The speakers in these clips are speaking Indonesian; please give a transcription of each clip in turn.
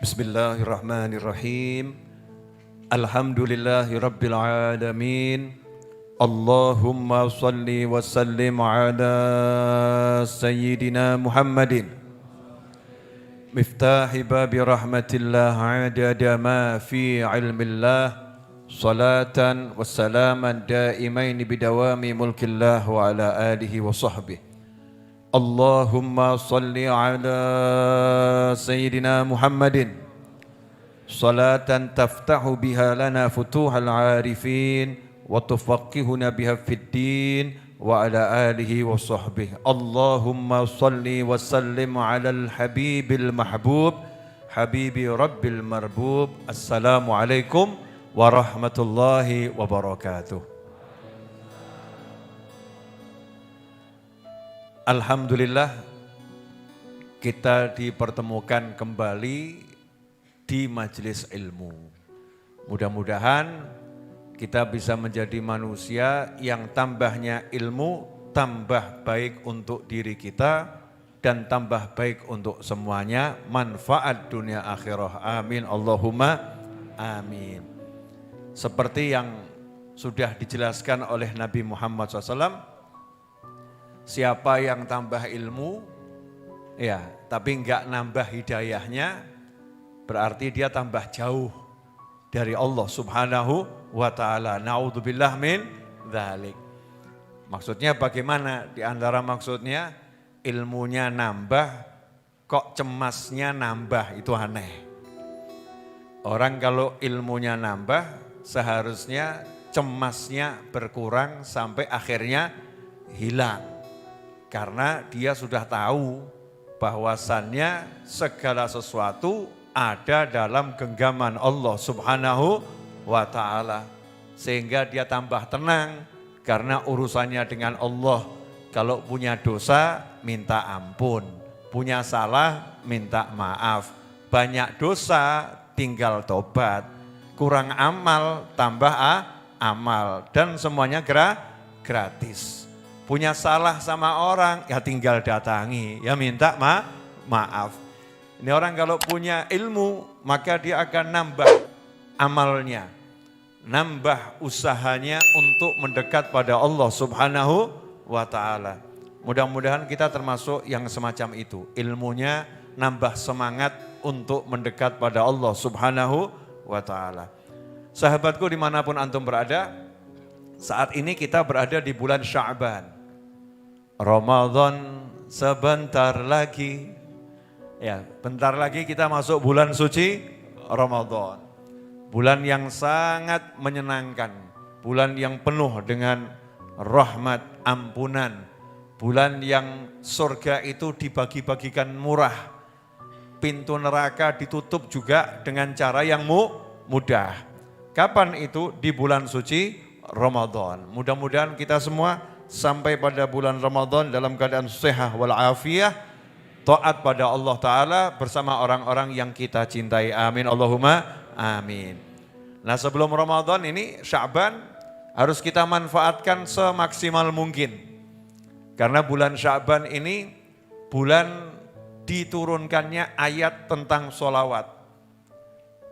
Bismillahirrahmanirrahim. Alhamdulillahi rabbil alamin. Allahumma salli wa sallim ala sayyidina Muhammadin miftahi babi rahmatillah adada ma fi ilmillah salatan wa salaman daimain bidawami mulkillah wa ala alihi wa sahbihi. Allahumma salli ala sayyidina Muhammadin salatan taftahu biha lana futuhal arifin wa tufaqqihuna biha fid din wa ala alihi wa sahbihi. Allahumma salli wa sallim ala al-habibil mahbub habibi rabbil marbub. Assalamualaikum warahmatullahi wabarakatuh. Alhamdulillah kita dipertemukan kembali di majelis ilmu. Mudah-mudahan kita bisa menjadi manusia yang tambahnya ilmu tambah baik untuk diri kita dan tambah baik untuk semuanya, manfaat dunia akhirah. Amin Allahumma amin. Seperti yang sudah dijelaskan oleh Nabi Muhammad SAW, siapa yang tambah ilmu, ya, tapi enggak nambah hidayahnya, berarti dia tambah jauh dari Allah Subhanahu wa ta'ala. Na'udzubillah min dzalik. Maksudnya bagaimana? Di antara maksudnya, ilmunya nambah, kok cemasnya nambah, itu aneh. Orang kalau ilmunya nambah, seharusnya cemasnya berkurang sampai akhirnya hilang. Karena dia sudah tahu bahwasannya segala sesuatu ada dalam genggaman Allah Subhanahu wa ta'ala. Sehingga dia tambah tenang karena urusannya dengan Allah. Kalau punya dosa minta ampun, punya salah minta maaf. Banyak dosa tinggal tobat, kurang amal tambah amal, dan semuanya gratis. Punya salah sama orang, ya tinggal datangi, ya minta maaf. Ini orang kalau punya ilmu, maka dia akan nambah amalnya, nambah usahanya untuk mendekat pada Allah Subhanahu wa ta'ala. Mudah-mudahan kita termasuk yang semacam itu, ilmunya nambah semangat untuk mendekat pada Allah Subhanahu wa ta'ala. Sahabatku dimanapun antum berada, saat ini kita berada di bulan Sya'ban. Ramadan sebentar lagi. Ya, bentar lagi kita masuk bulan suci Ramadan. Bulan yang sangat menyenangkan, bulan yang penuh dengan rahmat, ampunan, bulan yang surga itu dibagi-bagikan murah. Pintu neraka ditutup juga dengan cara yang mudah. Kapan itu? Di bulan suci Ramadan. Mudah-mudahan kita semua sampai pada bulan Ramadan dalam keadaan sehat walafiat, taat pada Allah Ta'ala bersama orang-orang yang kita cintai. Amin Allahumma amin. Nah, sebelum Ramadan ini, Sya'ban, harus kita manfaatkan semaksimal mungkin. Karena bulan Sya'ban ini bulan diturunkannya ayat tentang sholawat.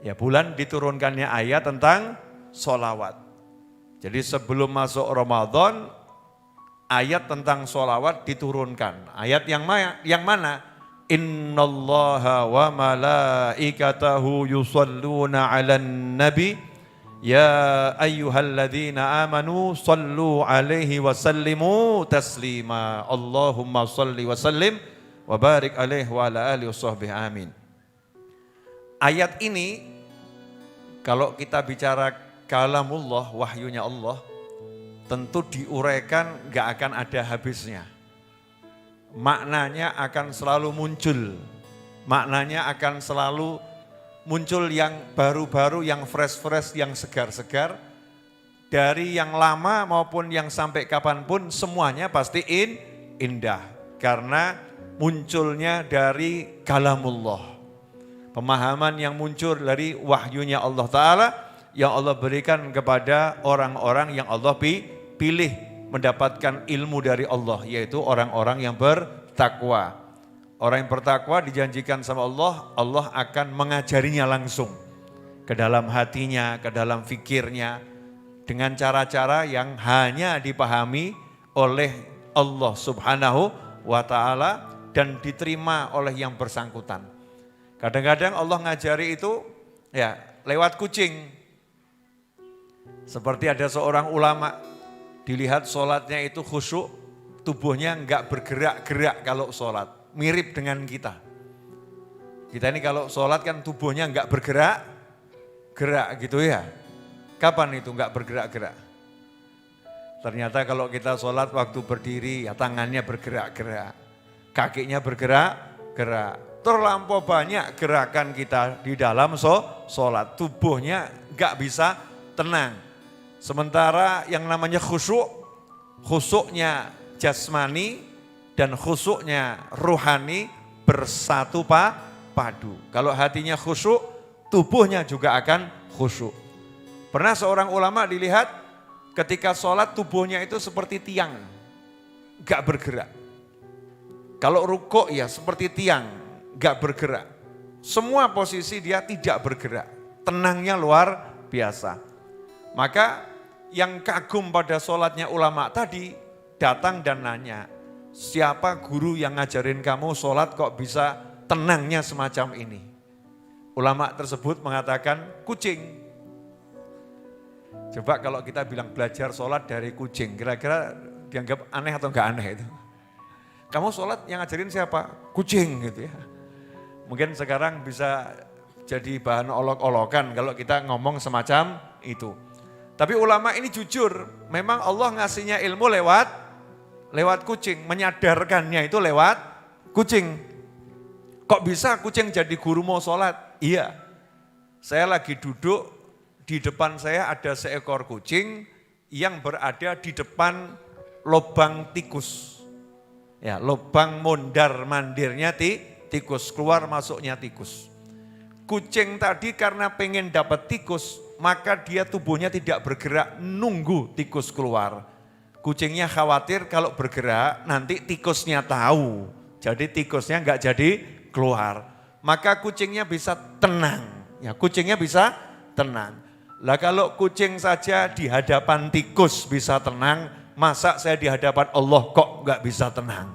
Ya, bulan diturunkannya ayat tentang sholawat. Jadi sebelum masuk Ramadan, ayat tentang sholawat diturunkan. Ayat yang mana? Innallaha wa malaikatahu yusalluna 'alan nabi ya ayyuhalladzina amanu sallu 'alaihi wa sallimu taslima. Allahumma salli wa sallim wa barik 'alaihi wa ala alihi washabbihi amin. Ayat ini kalau kita bicara kalamullah, wahyunya Allah, tentu diuraikan gak akan ada habisnya. Maknanya akan selalu muncul. Maknanya akan selalu muncul yang baru-baru, yang fresh-fresh, yang segar-segar. Dari yang lama maupun yang sampai kapanpun semuanya pasti indah. Karena munculnya dari kalamullah. Pemahaman yang muncul dari wahyunya Allah Ta'ala yang Allah berikan kepada orang-orang yang Allah pilih mendapatkan ilmu dari Allah, yaitu orang-orang yang bertakwa. Orang yang bertakwa dijanjikan sama Allah, Allah akan mengajarinya langsung ke dalam hatinya, ke dalam fikirnya, dengan cara-cara yang hanya dipahami oleh Allah Subhanahu wa ta'ala dan diterima oleh yang bersangkutan. Kadang-kadang Allah ngajari itu ya lewat kucing. Seperti ada seorang ulama, dilihat sholatnya itu khusyuk, tubuhnya enggak bergerak-gerak kalau sholat. Mirip dengan kita. Kita ini kalau sholat kan tubuhnya enggak bergerak-gerak gitu ya. Kapan itu enggak bergerak-gerak? Ternyata kalau kita sholat waktu berdiri ya tangannya bergerak-gerak. Kakinya bergerak-gerak. Terlampau banyak gerakan kita di dalam sholat. Tubuhnya enggak bisa tenang. Sementara yang namanya khusyuk, khusyuknya jasmani dan khusyuknya ruhani bersatu padu. Kalau hatinya khusyuk, tubuhnya juga akan khusyuk. Pernah seorang ulama dilihat ketika sholat tubuhnya itu seperti tiang, gak bergerak. Kalau rukuk ya seperti tiang, gak bergerak. Semua posisi dia tidak bergerak, tenangnya luar biasa. Maka yang kagum pada sholatnya ulama tadi datang dan nanya, siapa guru yang ngajarin kamu sholat kok bisa tenangnya semacam ini? Ulama tersebut mengatakan kucing. Coba kalau kita bilang belajar sholat dari kucing, kira-kira dianggap aneh atau enggak aneh itu? Kamu sholat yang ngajarin siapa? Kucing gitu ya. Mungkin sekarang bisa jadi bahan olok-olokan kalau kita ngomong semacam itu. Tapi ulama ini jujur, memang Allah ngasihnya ilmu lewat kucing, menyadarkannya itu lewat kucing. Kok bisa kucing jadi guru mau sholat? Iya, saya lagi duduk, di depan saya ada seekor kucing yang berada di depan lubang tikus. Ya, lubang mondar mandirnya tikus, keluar masuknya tikus. Kucing tadi karena pengen dapat tikus, maka dia tubuhnya tidak bergerak nunggu tikus keluar. Kucingnya khawatir kalau bergerak nanti tikusnya tahu. Jadi tikusnya enggak jadi keluar. Maka kucingnya bisa tenang. Ya, kucingnya bisa tenang. Lah kalau kucing saja di hadapan tikus bisa tenang, masa saya di hadapan Allah kok enggak bisa tenang?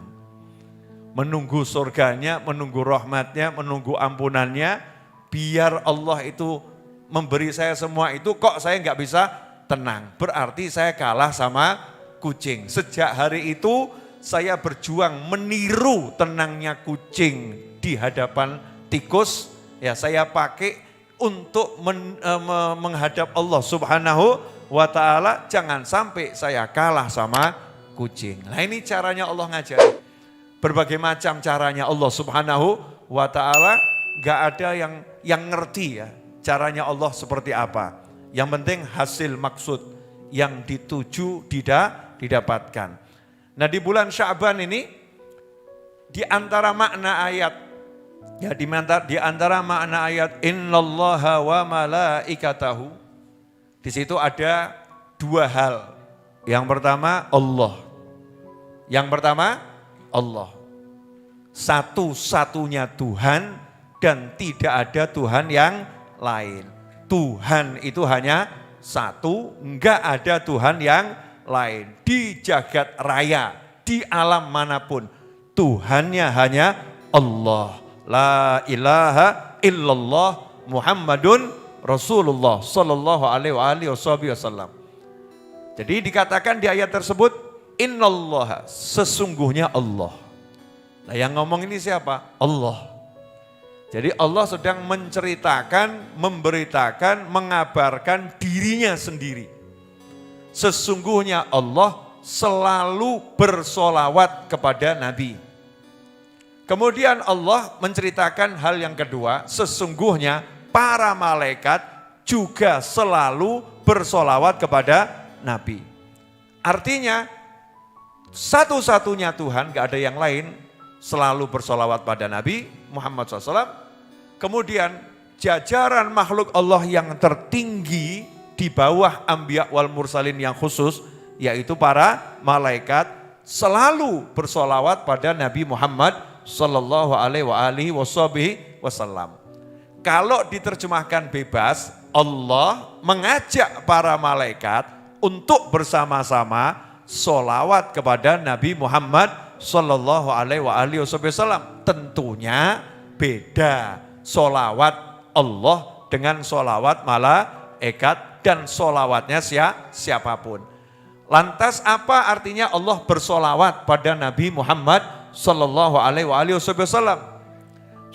Menunggu surganya, menunggu rahmatnya, menunggu ampunannya, biar Allah itu memberi saya semua itu kok saya enggak bisa tenang. Berarti saya kalah sama kucing. Sejak hari itu saya berjuang meniru tenangnya kucing di hadapan tikus. Ya, saya pakai untuk menghadap Allah Subhanahu wa ta'ala. Jangan sampai saya kalah sama kucing. Nah ini caranya Allah ngajari. Berbagai macam caranya Allah Subhanahu wa ta'ala. Gak ada yang ngerti ya caranya Allah seperti apa. Yang penting hasil maksud yang dituju didapatkan. Nah di bulan Sya'ban ini di antara makna ayat, ya di antara makna ayat innallaha wa malaikatahu, di situ ada dua hal. Yang pertama Allah. Yang pertama Allah. Satu-satunya Tuhan dan tidak ada Tuhan yang lain. Tuhan itu hanya satu, enggak ada Tuhan yang lain. Di jagat raya, di alam manapun, Tuhannya hanya Allah. La ilaha illallah Muhammadun Rasulullah sallallahu alaihi wasallam. Jadi dikatakan di ayat tersebut, innallaha, sesungguhnya Allah. Nah yang ngomong ini siapa? Allah. Jadi Allah sedang menceritakan, memberitakan, mengabarkan dirinya sendiri. Sesungguhnya Allah selalu bersolawat kepada Nabi. Kemudian Allah menceritakan hal yang kedua, sesungguhnya para malaikat juga selalu bersolawat kepada Nabi. Artinya satu-satunya Tuhan, gak ada yang lain, selalu bersolawat pada Nabi Muhammad SAW. Kemudian jajaran makhluk Allah yang tertinggi di bawah Anbiya wal Mursalin yang khusus, yaitu para malaikat, selalu bersolawat pada Nabi Muhammad sallallahu alaihi wasallam. Kalau diterjemahkan bebas, Allah mengajak para malaikat untuk bersama-sama sholawat kepada Nabi Muhammad sallallahu alaihi wasallam. Tentunya beda sholawat Allah dengan sholawat malaikat dan sholawatnya siapapun. Lantas apa artinya Allah bersolawat pada Nabi Muhammad sallallahu alaihi wasallam?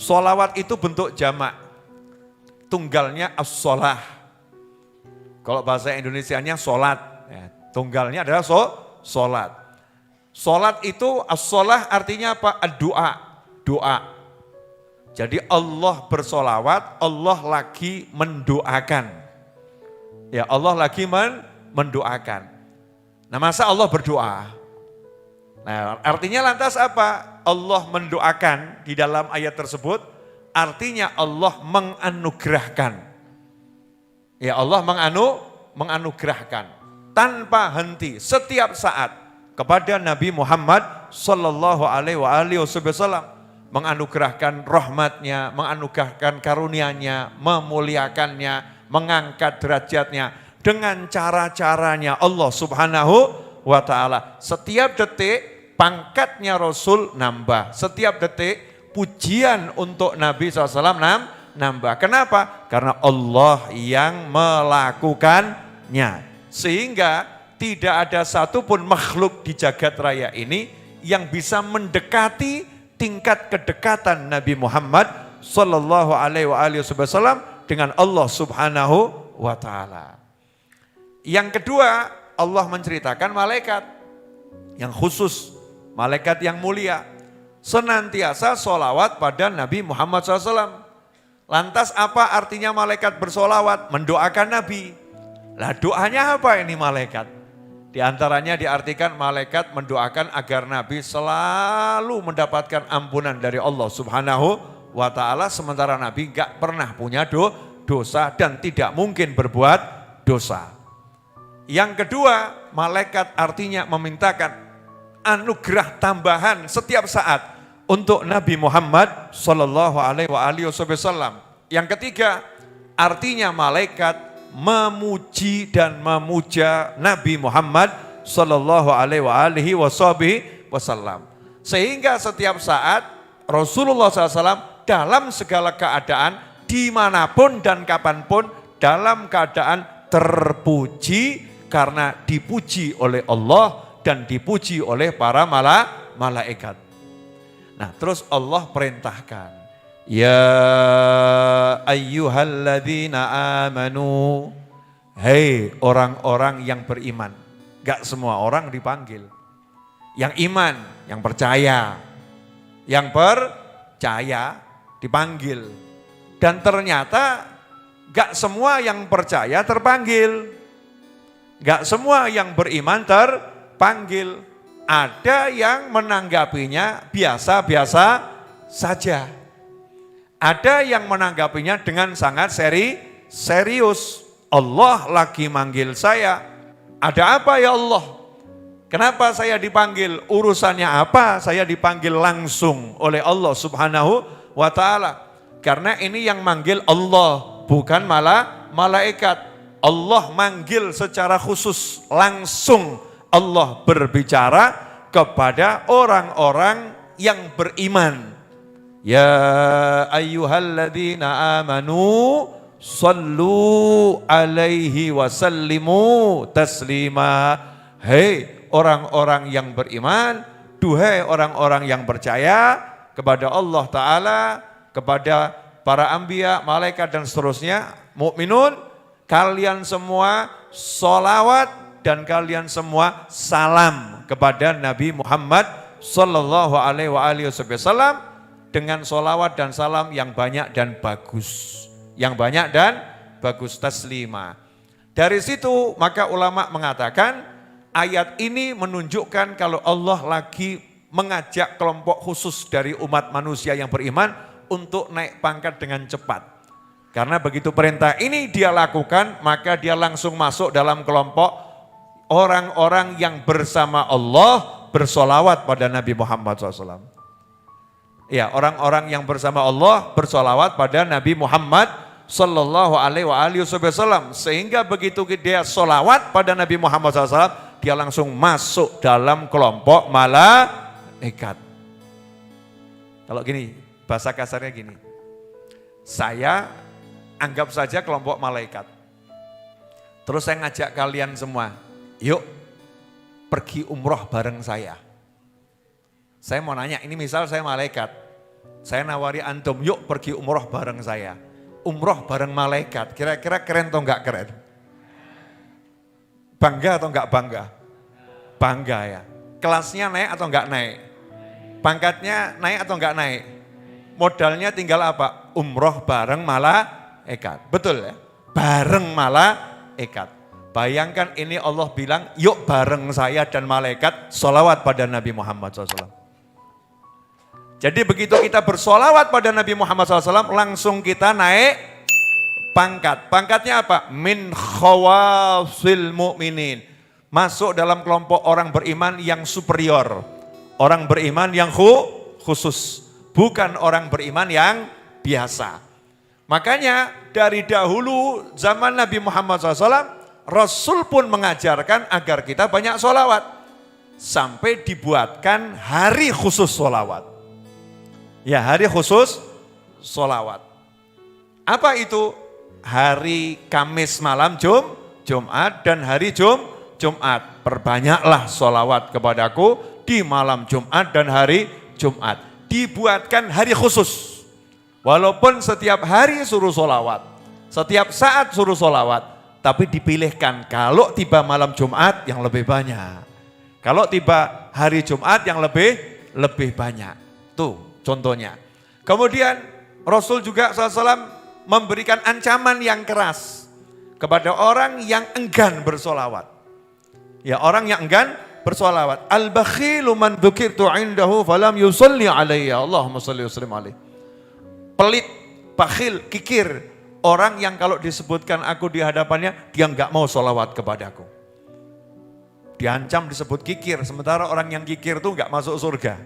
Sholawat itu bentuk jamak, tunggalnya as-sholah. Kalau bahasa Indonesianya sholat, ya, tunggalnya adalah sholat. Sholat itu as-sholah artinya apa? Doa. Jadi Allah bersolawat, Allah lagi mendoakan. Ya, Allah lagi mendoakan. Nah, masa Allah berdoa? Nah, artinya lantas apa? Allah mendoakan di dalam ayat tersebut, artinya Allah menganugerahkan. Ya, Allah menganugerahkan tanpa henti setiap saat kepada Nabi Muhammad sallallahu alaihi wasallam, menganugerahkan rahmatnya, menganugerahkan karunia-Nya, memuliakannya, mengangkat derajatnya dengan cara-caranya Allah Subhanahu wa taala. Setiap detik pangkatnya Rasul nambah, setiap detik pujian untuk Nabi SAW nambah. Kenapa? Karena Allah yang melakukannya. Sehingga tidak ada satupun makhluk di jagat raya ini yang bisa mendekati tingkat kedekatan Nabi Muhammad sallallahu alaihi wasallam dengan Allah Subhanahu wa taala. Yang kedua, Allah menceritakan malaikat yang khusus, malaikat yang mulia, senantiasa sholawat pada Nabi Muhammad SAW. Lantas apa artinya malaikat bersolawat? Mendoakan Nabi. Lah doanya apa ini malaikat? Di antaranya diartikan malaikat mendoakan agar Nabi selalu mendapatkan ampunan dari Allah Subhanahu wa taala, sementara Nabi gak pernah punya dosa dan tidak mungkin berbuat dosa. Yang kedua, malaikat artinya memintakan anugerah tambahan setiap saat untuk Nabi Muhammad sallallahu alaihi wasallam. Yang ketiga, artinya malaikat memuji dan memuja Nabi Muhammad sallallahu alaihi wasallam. Sehingga setiap saat Rasulullah SAW dalam segala keadaan, dimanapun dan kapanpun, dalam keadaan terpuji karena dipuji oleh Allah dan dipuji oleh para malaikat. Nah, terus Allah perintahkan, ya ayyuhalladzina amanu, hei orang-orang yang beriman. Gak semua orang dipanggil. Yang iman, yang percaya dipanggil. Dan ternyata gak semua yang percaya terpanggil. Gak semua yang beriman terpanggil. Ada yang menanggapinya biasa-biasa saja. Ada yang menanggapinya dengan sangat serius. Allah lagi manggil saya. Ada apa ya Allah? Kenapa saya dipanggil? Urusannya apa? Saya dipanggil langsung oleh Allah Subhanahu wa taala. Karena ini yang manggil Allah, bukan malaikat. Allah manggil secara khusus, langsung Allah berbicara kepada orang-orang yang beriman. Ya ayyuhalladzina amanu sallu alaihi wasallimu taslima. Hei orang-orang yang beriman, duhai orang-orang yang percaya kepada Allah Ta'ala, kepada para anbiya, malaikat dan seterusnya, mukminun, kalian semua sholawat dan kalian semua salam kepada Nabi Muhammad sallallahu alaihi wasallam dengan sholawat dan salam yang banyak dan bagus. Yang banyak dan bagus, taslima. Dari situ maka ulama mengatakan ayat ini menunjukkan kalau Allah lagi mengajak kelompok khusus dari umat manusia yang beriman untuk naik pangkat dengan cepat. Karena begitu perintah ini dia lakukan, maka dia langsung masuk dalam kelompok orang-orang yang bersama Allah bersolawat pada Nabi Muhammad SAW. Ya, orang-orang yang bersama Allah bersolawat pada Nabi Muhammad Sallallahu Alaihi Wasallam. Sehingga begitu dia solawat pada Nabi Muhammad SAW, dia langsung masuk dalam kelompok malaikat. Kalau gini, bahasa kasarnya gini, saya anggap saja kelompok malaikat. Terus saya ngajak kalian semua, yuk pergi umroh bareng saya. Saya mau nanya, ini misal saya malaikat. Saya nawari antum, yuk pergi umroh bareng saya. Umroh bareng malaikat, kira-kira keren atau enggak keren? Bangga atau enggak bangga? Bangga ya. Kelasnya naik atau enggak naik? Pangkatnya naik atau enggak naik? Modalnya tinggal apa? Umroh bareng malaikat. Betul ya? Bareng malaikat. Bayangkan ini Allah bilang, yuk bareng saya dan malaikat sholawat pada Nabi Muhammad SAW. Jadi begitu kita bersolawat pada Nabi Muhammad SAW, langsung kita naik pangkat. Pangkatnya apa? Min khawasil mu'minin. Masuk dalam kelompok orang beriman yang superior. Orang beriman yang khusus. Bukan orang beriman yang biasa. Makanya dari dahulu zaman Nabi Muhammad SAW, Rasul pun mengajarkan agar kita banyak solawat. Sampai dibuatkan hari khusus solawat. Ya, hari khusus solawat. Apa itu? Hari Kamis malam Jumat dan hari Jumat. Perbanyaklah solawat kepadaku di malam Jumat dan hari Jumat. Dibuatkan hari khusus. Walaupun setiap hari suruh solawat, setiap saat suruh solawat, tapi dipilihkan kalau tiba malam Jumat yang lebih banyak. Kalau tiba hari Jumat yang lebih banyak. Tuh. Contohnya. Kemudian Rasul juga SAW memberikan ancaman yang keras kepada orang yang enggan bersolawat. Ya, orang yang enggan bersolawat. Al-bakhilu man dzukirtu indahu falam yusalli alayya. Allahumma shalli wa sallim alaihi. Pelit, bakhil, kikir. Orang yang kalau disebutkan aku di hadapannya, dia enggak mau solawat kepadaku. Diancam disebut kikir, sementara orang yang kikir itu enggak masuk surga.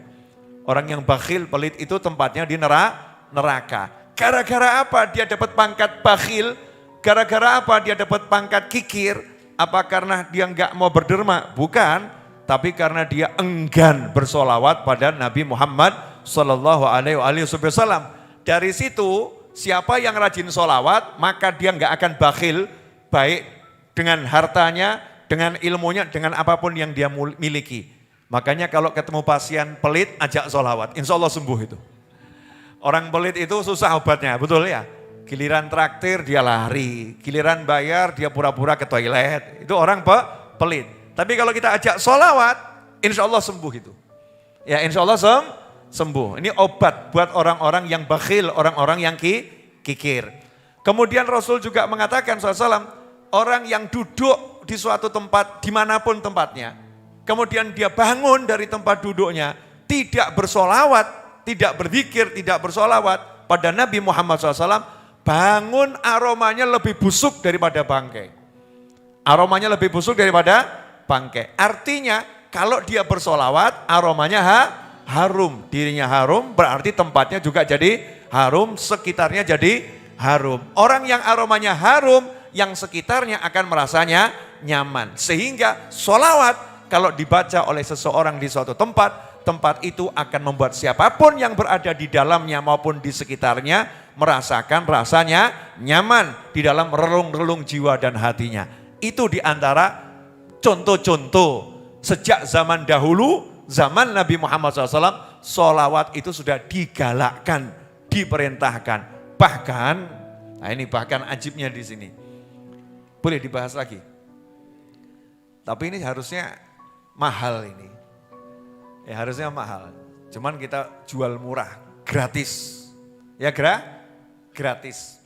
Orang yang bakhil, pelit itu tempatnya di neraka. Gara-gara apa dia dapat pangkat bakhil? Gara-gara apa dia dapat pangkat kikir? Apa karena dia enggak mau berderma? Bukan, tapi karena dia enggan bersolawat pada Nabi Muhammad Sallallahu Alaihi Wasallam. Dari situ, siapa yang rajin solawat, maka dia enggak akan bakhil, baik dengan hartanya, dengan ilmunya, dengan apapun yang dia miliki. Makanya kalau ketemu pasien pelit, ajak sholawat, insya Allah sembuh itu. Orang pelit itu susah obatnya, betul ya? Giliran traktir dia lari, giliran bayar dia pura-pura ke toilet. Itu orang pelit. Tapi kalau kita ajak sholawat, insya Allah sembuh itu. Ya, insya Allah sembuh. Ini obat buat orang-orang yang bakhil, orang-orang yang kikir. Kemudian Rasul juga mengatakan SAW, orang yang duduk di suatu tempat, dimanapun tempatnya, kemudian dia bangun dari tempat duduknya, tidak bersolawat, tidak berzikir, tidak bersolawat pada Nabi Muhammad SAW, bangun aromanya lebih busuk daripada bangkai. Aromanya lebih busuk daripada bangkai. Artinya kalau dia bersolawat, aromanya harum. Dirinya harum, berarti tempatnya juga jadi harum, sekitarnya jadi harum. Orang yang aromanya harum, yang sekitarnya akan merasanya nyaman. Sehingga solawat, kalau dibaca oleh seseorang di suatu tempat, tempat itu akan membuat siapapun yang berada di dalamnya maupun di sekitarnya merasakan rasanya nyaman di dalam relung-relung jiwa dan hatinya. Itu diantara contoh-contoh sejak zaman dahulu, zaman Nabi Muhammad SAW, sholawat itu sudah digalakkan, diperintahkan. Bahkan, nah ini bahkan ajibnya di sini. Boleh dibahas lagi. Tapi ini harusnya mahal ini. Ya harusnya mahal. Cuman kita jual murah, gratis. Ya gratis.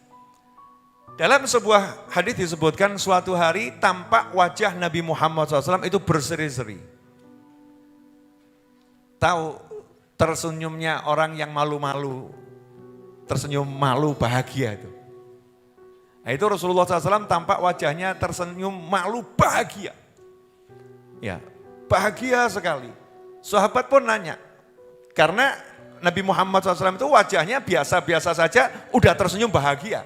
Dalam sebuah hadis disebutkan suatu hari tampak wajah Nabi Muhammad SAW itu berseri-seri. Tahu tersenyumnya orang yang malu-malu, tersenyum malu bahagia itu. Nah, itu Rasulullah SAW tampak wajahnya tersenyum malu bahagia. Ya, bahagia sekali. Sahabat pun nanya, karena Nabi Muhammad SAW itu wajahnya biasa-biasa saja, udah tersenyum bahagia.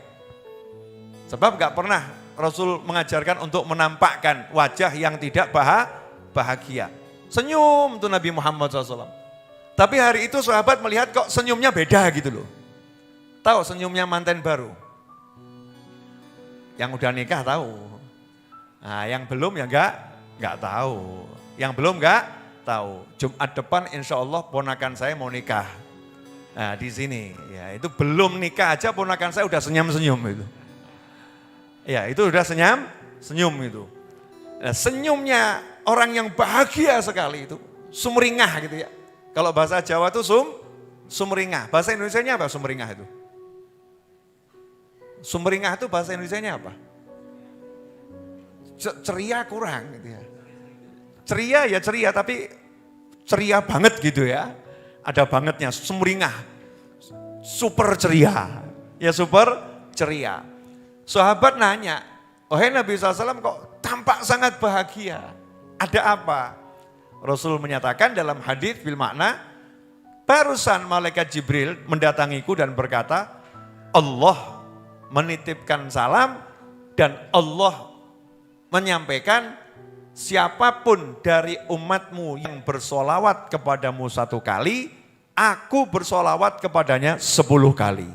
Sebab gak pernah Rasul mengajarkan untuk menampakkan wajah yang tidak bahagia. Senyum tuh Nabi Muhammad SAW. Tapi hari itu sahabat melihat kok senyumnya beda gitu loh. Tahu senyumnya manten baru? Yang udah nikah tahu. Nah, yang belum ya enggak tahu. Yang belum enggak tahu. Jumat depan insya Allah ponakan saya mau nikah. Nah di sini, ya itu belum nikah aja ponakan saya udah senyum-senyum itu. Ya itu udah senyum itu. Nah, senyumnya orang yang bahagia sekali itu, sumringah gitu ya. Kalau bahasa Jawa itu sumringah. Bahasa Indonesianya apa sumringah itu? Sumringah itu bahasa Indonesianya apa? Ceria kurang gitu ya. Ceria ya ceria tapi ceria banget gitu ya. Ada bangetnya, sumringah. Super ceria. Ya super ceria. Sahabat nanya, "Wahai Nabi SAW kok tampak sangat bahagia. Ada apa?" Rasul menyatakan dalam hadis bil makna, barusan malaikat Jibril mendatangiku dan berkata, Allah menitipkan salam dan Allah menyampaikan siapapun dari umatmu yang bersolawat kepadamu 1 kali, aku bersolawat kepadanya 10 kali.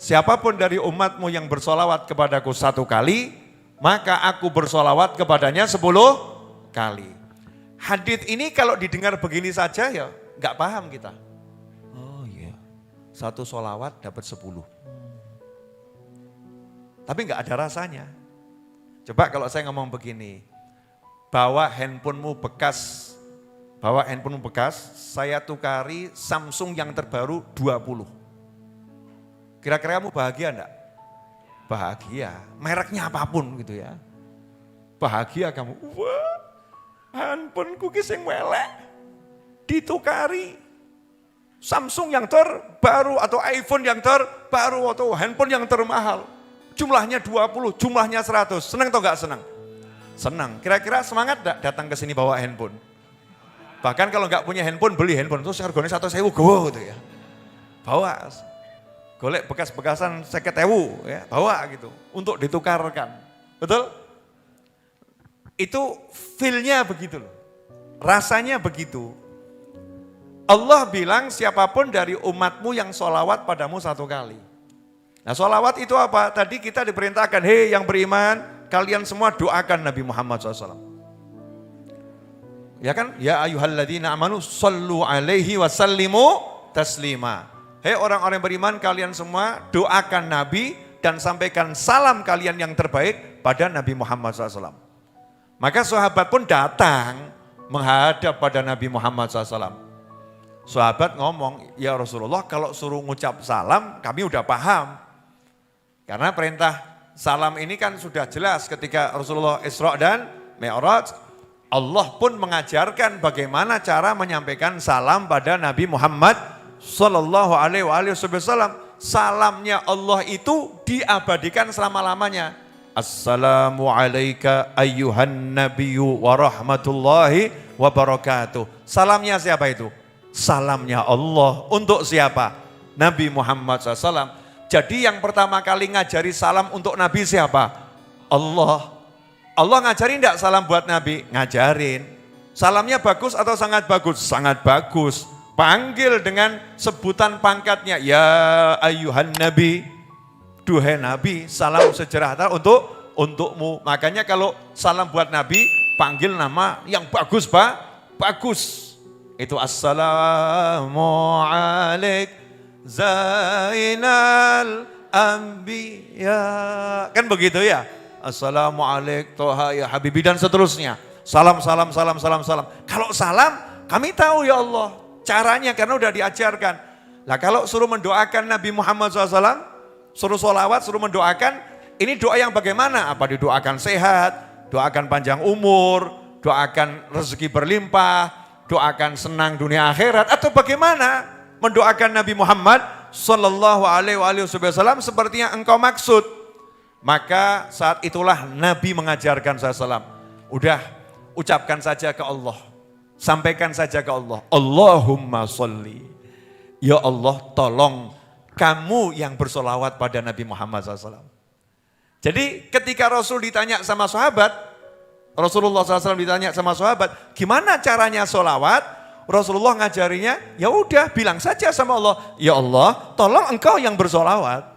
Siapapun dari umatmu yang bersolawat kepadaku 1 kali, maka aku bersolawat kepadanya 10 kali. Hadits ini kalau didengar begini saja ya nggak paham kita. Oh iya, 1 solawat dapat 10. Tapi nggak ada rasanya. Coba kalau saya ngomong begini, bawa handphonemu bekas, saya tukari Samsung yang terbaru 20. Kira-kira kamu bahagia enggak? Bahagia, mereknya apapun gitu ya. Bahagia kamu, wah handphoneku ki sing welek, ditukari Samsung yang terbaru atau iPhone yang terbaru atau handphone yang termahal. Jumlahnya 20, jumlahnya 100. Senang atau enggak senang? Senang. Kira-kira semangat enggak datang ke sini bawa handphone? Bahkan kalau enggak punya handphone, beli handphone. Terus harganya 1.000 go gitu ya. Bawa. Golek bekas-bekasan 50.000 ya, bawa gitu. Untuk ditukarkan. Betul? Itu feel-nya begitu loh. Rasanya begitu. Allah bilang siapapun dari umatmu yang sholawat padamu 1 kali. Nah sholawat itu apa? Tadi kita diperintahkan, hei yang beriman, kalian semua doakan Nabi Muhammad SAW. Ya kan? Ya ayyuhalladzina amanu sallu alaihi wa sallimu taslima. Hei orang-orang beriman, kalian semua doakan Nabi dan sampaikan salam kalian yang terbaik pada Nabi Muhammad SAW. Maka sahabat pun datang menghadap pada Nabi Muhammad SAW. Sahabat ngomong, ya Rasulullah kalau suruh ngucap salam kami udah paham. Karena perintah salam ini kan sudah jelas ketika Rasulullah Isra dan Mi'raj. Allah pun mengajarkan bagaimana cara menyampaikan salam pada Nabi Muhammad Sallallahu Alaihi Wasallam. Salamnya Allah itu diabadikan selama-lamanya. Assalamu alayka ayyuhan nabiyyu wa rahmatullahi wa barakatuh. Salamnya siapa itu? Salamnya Allah. Untuk siapa? Nabi Muhammad SAW. Jadi yang pertama kali ngajari salam untuk Nabi siapa? Allah. Allah ngajarin enggak salam buat Nabi? Ngajarin. Salamnya bagus atau sangat bagus? Sangat bagus. Panggil dengan sebutan pangkatnya. Ya ayyuhan nabi. Duhai Nabi, salam sejahtera untukmu. Makanya kalau salam buat Nabi, panggil nama yang bagus Pak. Bagus. Itu assalamu alaik Zainal Anbiya. Kan begitu ya. Assalamualaikum Toha ya Habibi dan seterusnya. Salam. Kalau salam kami tahu ya Allah caranya karena udah diajarkan. Lah kalau suruh mendoakan Nabi Muhammad SAW, suruh sholawat, suruh mendoakan, ini doa yang bagaimana? Apa didoakan sehat, doakan panjang umur, doakan rezeki berlimpah, doakan senang dunia akhirat, atau bagaimana? Mendoakan Nabi Muhammad Sallallahu Alaihi Wasallam seperti yang engkau maksud. Maka saat itulah Nabi mengajarkan SAW. Udah ucapkan saja ke Allah. Sampaikan saja ke Allah, Allahumma sholli. Ya Allah, tolong kamu yang bersolawat pada Nabi Muhammad SAW. Jadi ketika Rasul ditanya sama sahabat, Rasulullah SAW ditanya sama sahabat, gimana caranya solawat? Rasulullah ngajarinya, ya udah bilang saja sama Allah, ya Allah, tolong engkau yang bersolawat.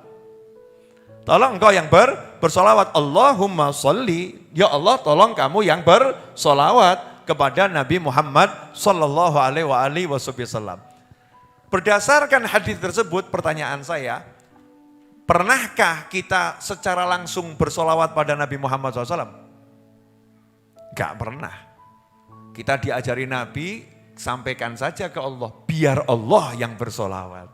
Tolong engkau yang bersolawat, Allahumma sholli. Ya Allah, tolong kamu yang bersolawat kepada Nabi Muhammad sallallahu alaihi wasallam. Berdasarkan hadis tersebut, pertanyaan saya, pernahkah kita secara langsung bersolawat pada Nabi Muhammad SAW? Gak pernah. Kita diajari Nabi, sampaikan saja ke Allah, biar Allah yang bersolawat.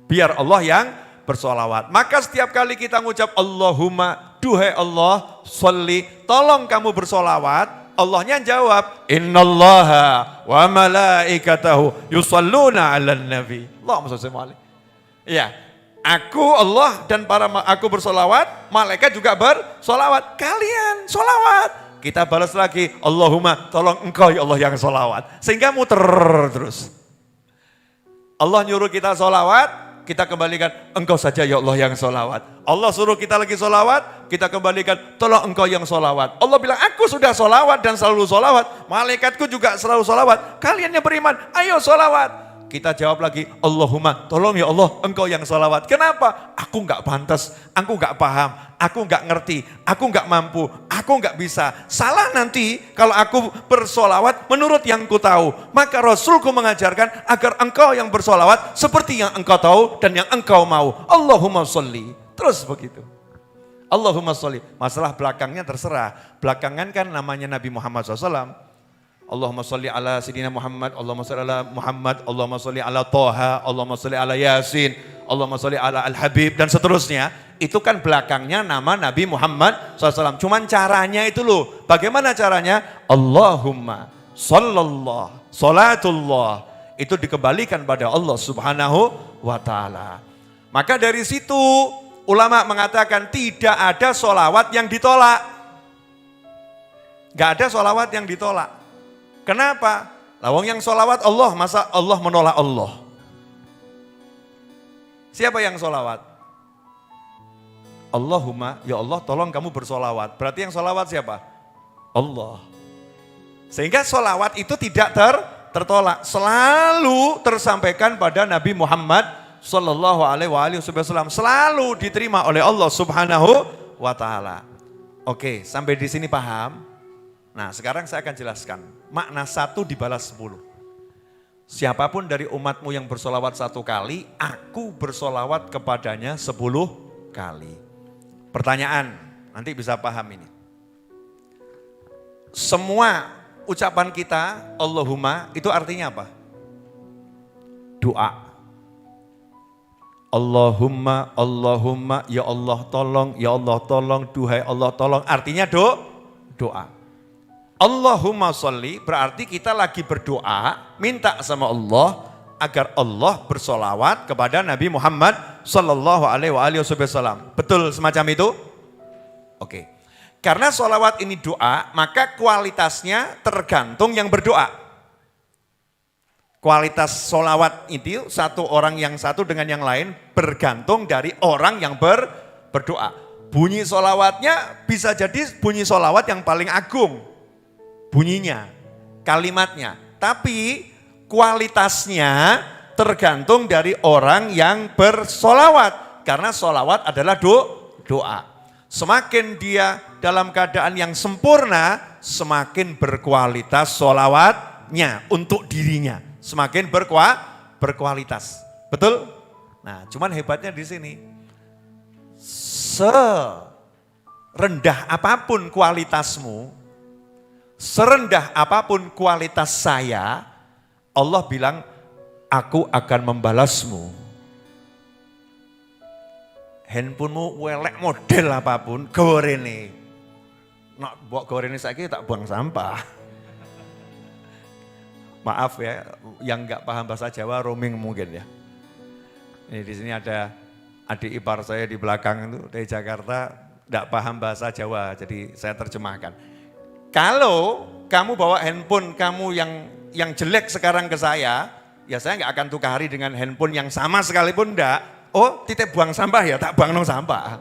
Biar Allah yang bersolawat. Maka setiap kali kita ngucap Allahumma, duhai Allah, sholli, tolong kamu bersolawat. Allahnya jawab, innallaha wa malaikatahu yusalluna ala nabi. Allahumma sholli alaihi. Ya, aku Allah dan aku bersolawat, malaikat juga bersolawat. Kalian solawat. Kita balas lagi, Allahumma tolong engkau ya Allah yang solawat. Sehingga muter terus. Allah nyuruh kita solawat, kita kembalikan, engkau saja ya Allah yang solawat. Allah suruh kita lagi solawat, kita kembalikan, tolong engkau yang solawat. Allah bilang, aku sudah solawat dan selalu solawat. Malaikatku juga selalu solawat. Kalian yang beriman, ayo solawat. Kita jawab lagi, Allahumma tolong ya Allah engkau yang solawat. Kenapa? Aku enggak pantas, aku enggak paham, aku enggak ngerti, aku enggak mampu, aku enggak bisa. Salah nanti kalau aku bersolawat menurut yang ku tahu. Maka Rasulku mengajarkan agar engkau yang bersolawat seperti yang engkau tahu dan yang engkau mau. Allahumma sholli. Terus begitu. Allahumma sholli. Masalah belakangnya terserah. Belakangan kan namanya Nabi Muhammad SAW. Allahumma sholli ala Sayyidina Muhammad, Allahumma sholli ala Muhammad, Allahumma sholli ala Toha, Allahumma sholli ala Yasin, Allahumma sholli ala Al-Habib, dan seterusnya. Itu kan belakangnya nama Nabi Muhammad SAW. Cuman caranya itu loh. Bagaimana caranya? Allahumma sallallahu, salatullah. Itu dikembalikan pada Allah Subhanahu wa ta'ala. Maka dari situ ulama mengatakan tidak ada solawat yang ditolak. Gak ada solawat yang ditolak. Kenapa? Lawang yang solawat Allah, masa Allah menolak Allah? Siapa yang solawat? Allahumma, ya Allah tolong kamu bersolawat. Berarti yang solawat siapa? Allah. Sehingga solawat itu tidak tertolak. Selalu tersampaikan pada Nabi Muhammad sallallahu alaihi wasallam. Selalu diterima oleh Allah Subhanahu wa ta'ala. Oke, sampai di sini paham? Nah, sekarang saya akan jelaskan. Makna 1 dibalas 10. Siapapun dari umatmu yang bersolawat 1 kali, aku bersolawat kepadanya 10 kali. Pertanyaan, nanti bisa paham ini. Semua ucapan kita, Allahumma, itu artinya apa? Doa. Allahumma, Allahumma, ya Allah tolong, duhai Allah tolong. Artinya doa. Allahumma sholli berarti kita lagi berdoa, minta sama Allah agar Allah bersolawat kepada Nabi Muhammad sallallahu alaihi wasallam. Betul semacam itu? Oke. Karena solawat ini doa, maka kualitasnya tergantung yang berdoa. Kualitas solawat itu satu orang yang satu dengan yang lain bergantung dari orang yang berdoa. Bunyi solawatnya bisa jadi bunyi solawat yang paling agung. Bunyinya, kalimatnya. Tapi kualitasnya tergantung dari orang yang bersolawat. Karena solawat adalah doa. Semakin dia dalam keadaan yang sempurna, semakin berkualitas solawatnya untuk dirinya. Semakin berkualitas. Betul? Nah, cuman hebatnya di sini. Serendah apapun kualitasmu, serendah apapun kualitas saya, Allah bilang, aku akan membalasmu. Handphonemu welek model apapun, gorene. Nak buat gorene saiki tak buang sampah. Maaf ya, yang nggak paham bahasa Jawa roaming mungkin ya. Ini di sini ada adik ipar saya di belakang itu dari Jakarta, nggak paham bahasa Jawa, jadi saya terjemahkan. Kalau kamu bawa handphone kamu yang jelek sekarang ke saya nggak akan tukari dengan handphone yang sama sekalipun enggak. Oh, titip buang sampah ya, tak buang nong sampah.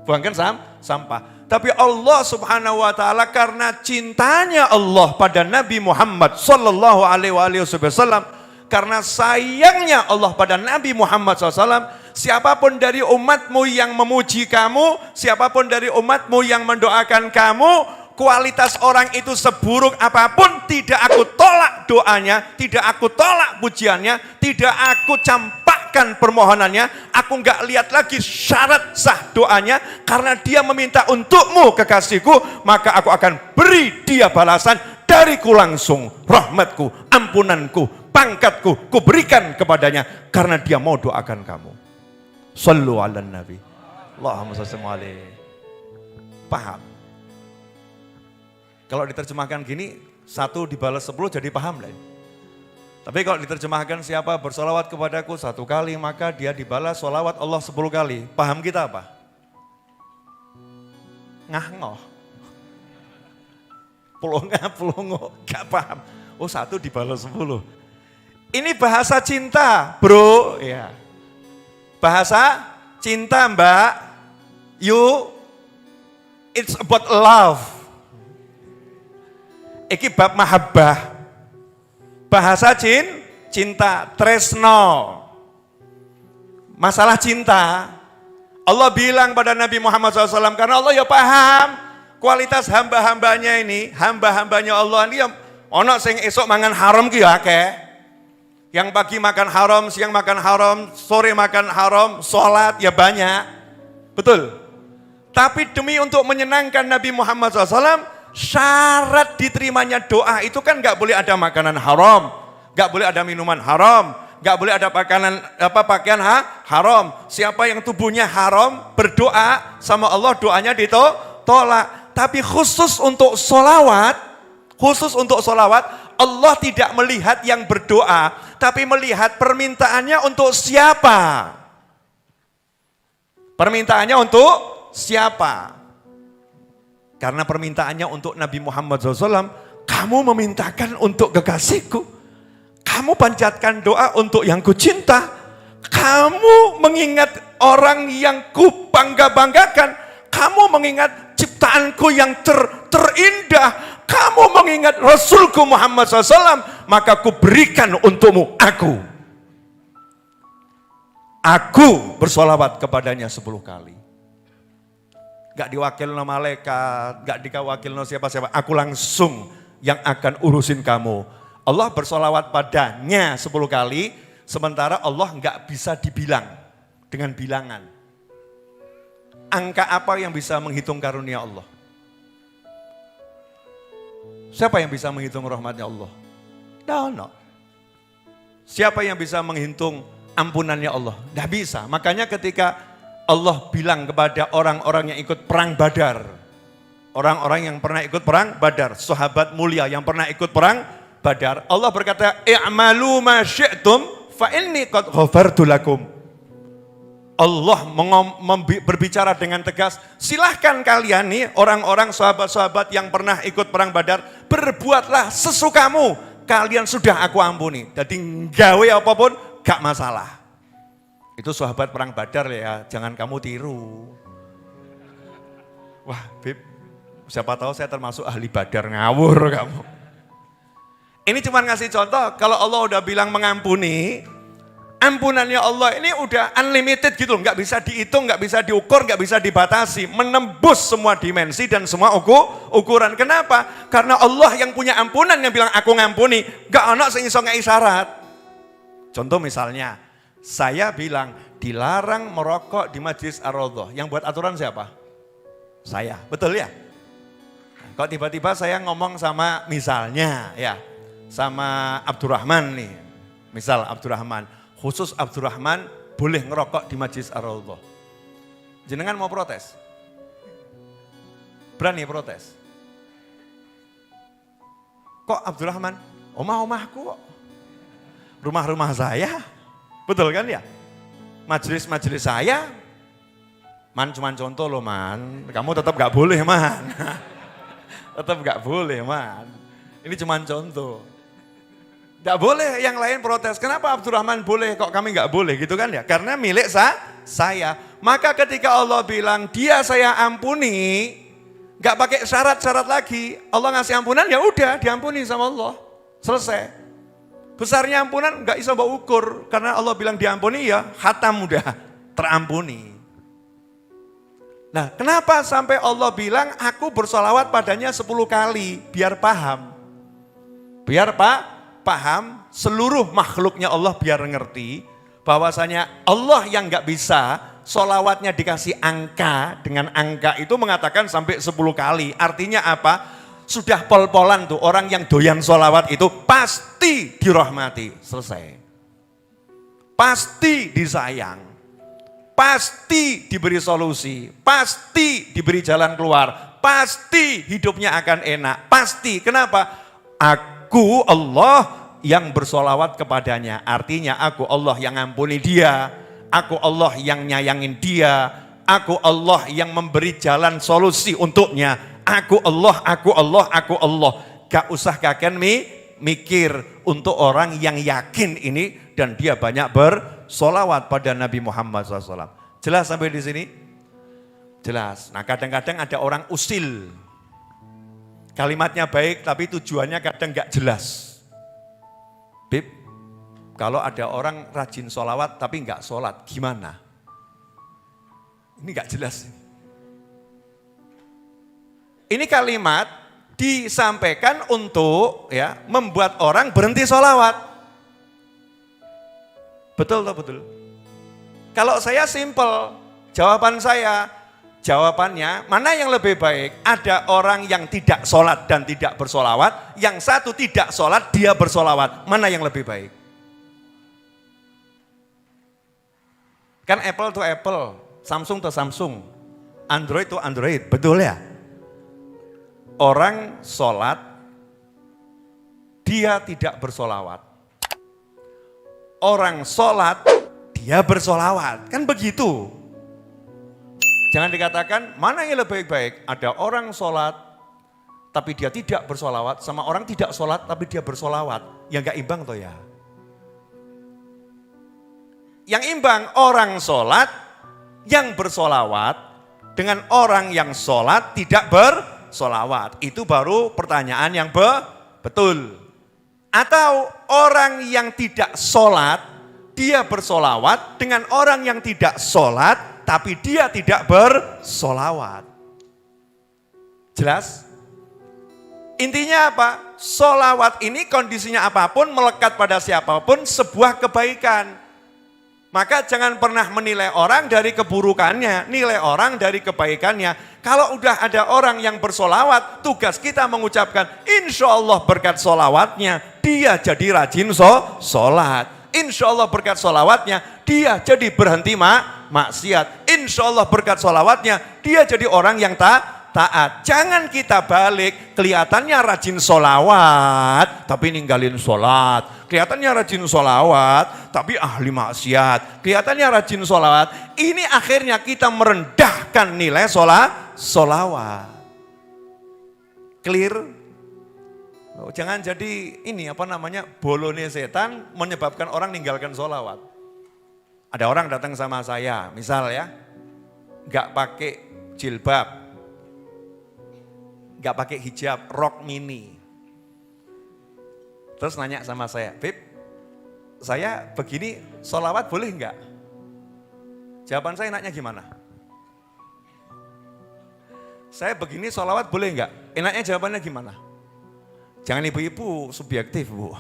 Buangkan sampah. Tapi Allah Subhanahu wa taala karena cintanya Allah pada Nabi Muhammad sallallahu alaihi wasallam, karena sayangnya Allah pada Nabi Muhammad SAW, siapapun dari umatmu yang memuji kamu, siapapun dari umatmu yang mendoakan kamu, kualitas orang itu seburuk apapun, tidak aku tolak doanya, tidak aku tolak pujiannya, tidak aku campakkan permohonannya, aku enggak lihat lagi syarat sah doanya, karena dia meminta untukmu kekasihku, maka aku akan beri dia balasan dariku langsung, rahmatku, ampunanku, pangkatku, kuberikan kepadanya, karena dia mau doakan kamu. Sallu ala nabi. Allahumma shalli alaihi. Paham? Kalau diterjemahkan gini, 1 dibalas 10 jadi paham lah. Tapi kalau diterjemahkan siapa bersolawat kepadaku 1 kali, maka dia dibalas solawat Allah 10 kali. Paham kita apa? Ngah-ngoh. Pelongo, gak paham. Oh 1 dibalas 10. Ini bahasa cinta, bro. Ya. Bahasa cinta, Mbak. It's about love. Iki bab mahabbah. Bahasa cinta, tresno. Masalah cinta. Allah bilang pada Nabi Muhammad SAW, karena Allah ya paham kualitas hamba-hambanya ini, hamba-hambanya Allah ini, ono sing esok mangan haram ki ya akeh. Yang pagi makan haram, siang makan haram, sore makan haram, sholat ya banyak. Betul. Tapi demi untuk menyenangkan Nabi Muhammad SAW, syarat diterimanya doa itu kan gak boleh ada makanan haram, gak boleh ada minuman haram, gak boleh ada pakaian haram. Siapa yang tubuhnya haram berdoa sama Allah, doanya ditolak. Tapi khusus untuk sholawat, Allah tidak melihat yang berdoa, tapi melihat permintaannya untuk siapa. Permintaannya untuk siapa? Karena permintaannya untuk Nabi Muhammad SAW, kamu memintakan untuk kekasihku, kamu panjatkan doa untuk yang kucinta, kamu mengingat orang yang kubangga-banggakan, kamu mengingat ciptaanku yang terindah, kamu mengingat Rasulku Muhammad SAW, maka kuberikan untukmu aku bersolawat kepadanya 10 kali. Gak diwakilno malaikat, gak diwakilno siapa-siapa, aku langsung yang akan urusin kamu. Allah bersolawat padanya 10 kali, sementara Allah gak bisa dibilang dengan bilangan. Angka apa yang bisa menghitung karunia Allah? Siapa yang bisa menghitung rahmatnya Allah? No. Siapa yang bisa menghitung ampunannya Allah? Tidak bisa. Makanya ketika Allah bilang kepada orang-orang yang ikut perang Badar, orang-orang yang pernah ikut perang Badar, sahabat mulia yang pernah ikut perang Badar, Allah berkata, "I'malu ma syi'tum fa inni qad ghafartu lakum." Allah berbicara dengan tegas, silahkan kalian nih orang-orang sahabat-sahabat yang pernah ikut perang Badar, berbuatlah sesukamu, kalian sudah aku ampuni. Jadi gawe apapun gak masalah. Itu sahabat perang Badar ya, jangan kamu tiru. Wah Bib, siapa tahu saya termasuk ahli Badar, ngawur kamu. Ini cuma ngasih contoh, kalau Allah udah bilang mengampuni, ampunannya Allah ini udah unlimited gitu, nggak bisa dihitung, nggak bisa diukur, nggak bisa dibatasi, menembus semua dimensi dan semua ukuran. Kenapa? Karena Allah yang punya ampunan yang bilang aku ngampuni, nggak ono sing iso ngei syarat. Contoh misalnya, saya bilang dilarang merokok di Majlis Ar-Raudhah, yang buat aturan siapa? Saya, betul ya? Kalau tiba-tiba saya ngomong sama misalnya ya, sama Abdurrahman nih, misal Abdurrahman, khusus Abdurrahman boleh ngerokok di Majlis Ar-Raudhah. Jenengan mau protes? Berani protes? Kok Abdurrahman? Omah-omahku kok. Rumah-rumah saya. Betul kan ya? Majelis-majelis saya. Man, cuman contoh loh man. Kamu tetap gak boleh man. Tetap nggak boleh, man. Ini cuma contoh. Nggak boleh yang lain protes. Kenapa Abdurrahman boleh, kok kami nggak boleh gitu kan ya? Karena milik saya. Maka ketika Allah bilang dia saya ampuni, nggak pakai syarat-syarat lagi. Allah ngasih ampunan ya udah diampuni sama Allah. Selesai. Besarnya ampunan nggak bisa bawa ukur. Karena Allah bilang diampuni ya khatam udah terampuni. Nah, kenapa sampai Allah bilang aku bersolawat padanya 10 kali, biar paham. Biar paham seluruh makhluknya Allah biar ngerti bahwasanya Allah yang gak bisa solawatnya dikasih angka, dengan angka itu mengatakan sampai 10 kali. Artinya apa? Sudah pol-polan tuh orang yang doyan solawat itu pasti dirahmati, selesai. Pasti disayang. Pasti diberi solusi, pasti diberi jalan keluar, pasti hidupnya akan enak, pasti. Kenapa? Aku Allah yang bersolawat kepadanya, artinya aku Allah yang ampuni dia, aku Allah yang nyayangin dia, aku Allah yang memberi jalan solusi untuknya, aku Allah, aku Allah, aku Allah. Gak usah kakek mikir untuk orang yang yakin ini dan dia banyak bersolawat pada Nabi Muhammad SAW. Jelas sampai di sini? Jelas. Nah kadang-kadang ada orang usil. Kalimatnya baik tapi tujuannya kadang gak jelas. Bib, kalau ada orang rajin solawat tapi gak sholat, gimana? Ini gak jelas. Ini kalimat disampaikan untuk ya membuat orang berhenti solawat. Betul atau betul? Kalau saya simple, jawabannya mana yang lebih baik? Ada orang yang tidak sholat dan tidak bersolawat, yang satu tidak sholat dia bersolawat, mana yang lebih baik? Kan Apple to Apple, Samsung to Samsung, Android to Android, betul ya? Orang sholat, dia tidak bersolawat. Orang sholat, dia bersolawat. Kan begitu. Jangan dikatakan, mana yang lebih baik? Ada orang sholat, tapi dia tidak bersolawat, sama orang tidak sholat, tapi dia bersolawat. Yang gak imbang toh ya? Yang imbang, orang sholat, yang bersolawat, dengan orang yang sholat, tidak bersolawat. Itu baru pertanyaan yang betul. Atau orang yang tidak sholat, dia bersolawat dengan orang yang tidak sholat, tapi dia tidak bersolawat. Jelas? Intinya apa? Solawat ini kondisinya apapun, melekat pada siapapun, sebuah kebaikan. Maka jangan pernah menilai orang dari keburukannya, nilai orang dari kebaikannya. Kalau udah ada orang yang bersolawat, tugas kita mengucapkan, insya Allah berkat solawatnya, dia jadi rajin sholat. Insya Allah berkat solawatnya, dia jadi berhenti maksiat. Insya Allah berkat solawatnya, dia jadi orang yang taat. Jangan kita balik, kelihatannya rajin solawat, tapi ninggalin sholat. Kelihatannya rajin solawat, tapi ahli maksiat. Kelihatannya rajin solawat, ini akhirnya kita merendahkan nilai solawat. Clear? Jangan jadi ini bolone setan menyebabkan orang ninggalkan solawat. Ada orang datang sama saya, misal ya, gak pakai jilbab, gak pakai hijab, rok mini. Terus nanya sama saya, Bib, saya begini solawat boleh enggak? Jawaban saya enaknya gimana? Saya begini solawat boleh enggak? Enaknya jawabannya gimana? Jangan ibu-ibu subjektif, Bu.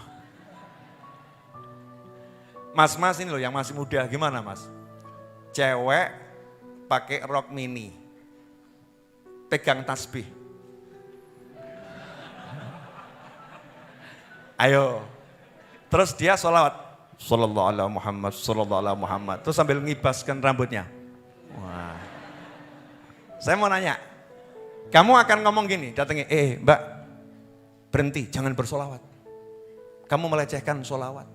Mas-mas ini loh yang masih muda, gimana mas? Cewek pakai rok mini, pegang tasbih. Ayo, terus dia sholawat, sallallahu alaihi Muhammad, sallallahu alaihi Muhammad, terus sambil ngibaskan rambutnya. Wah. Saya mau nanya, kamu akan ngomong gini, datangnya, mbak, berhenti, jangan bersolawat. Kamu melecehkan solawat.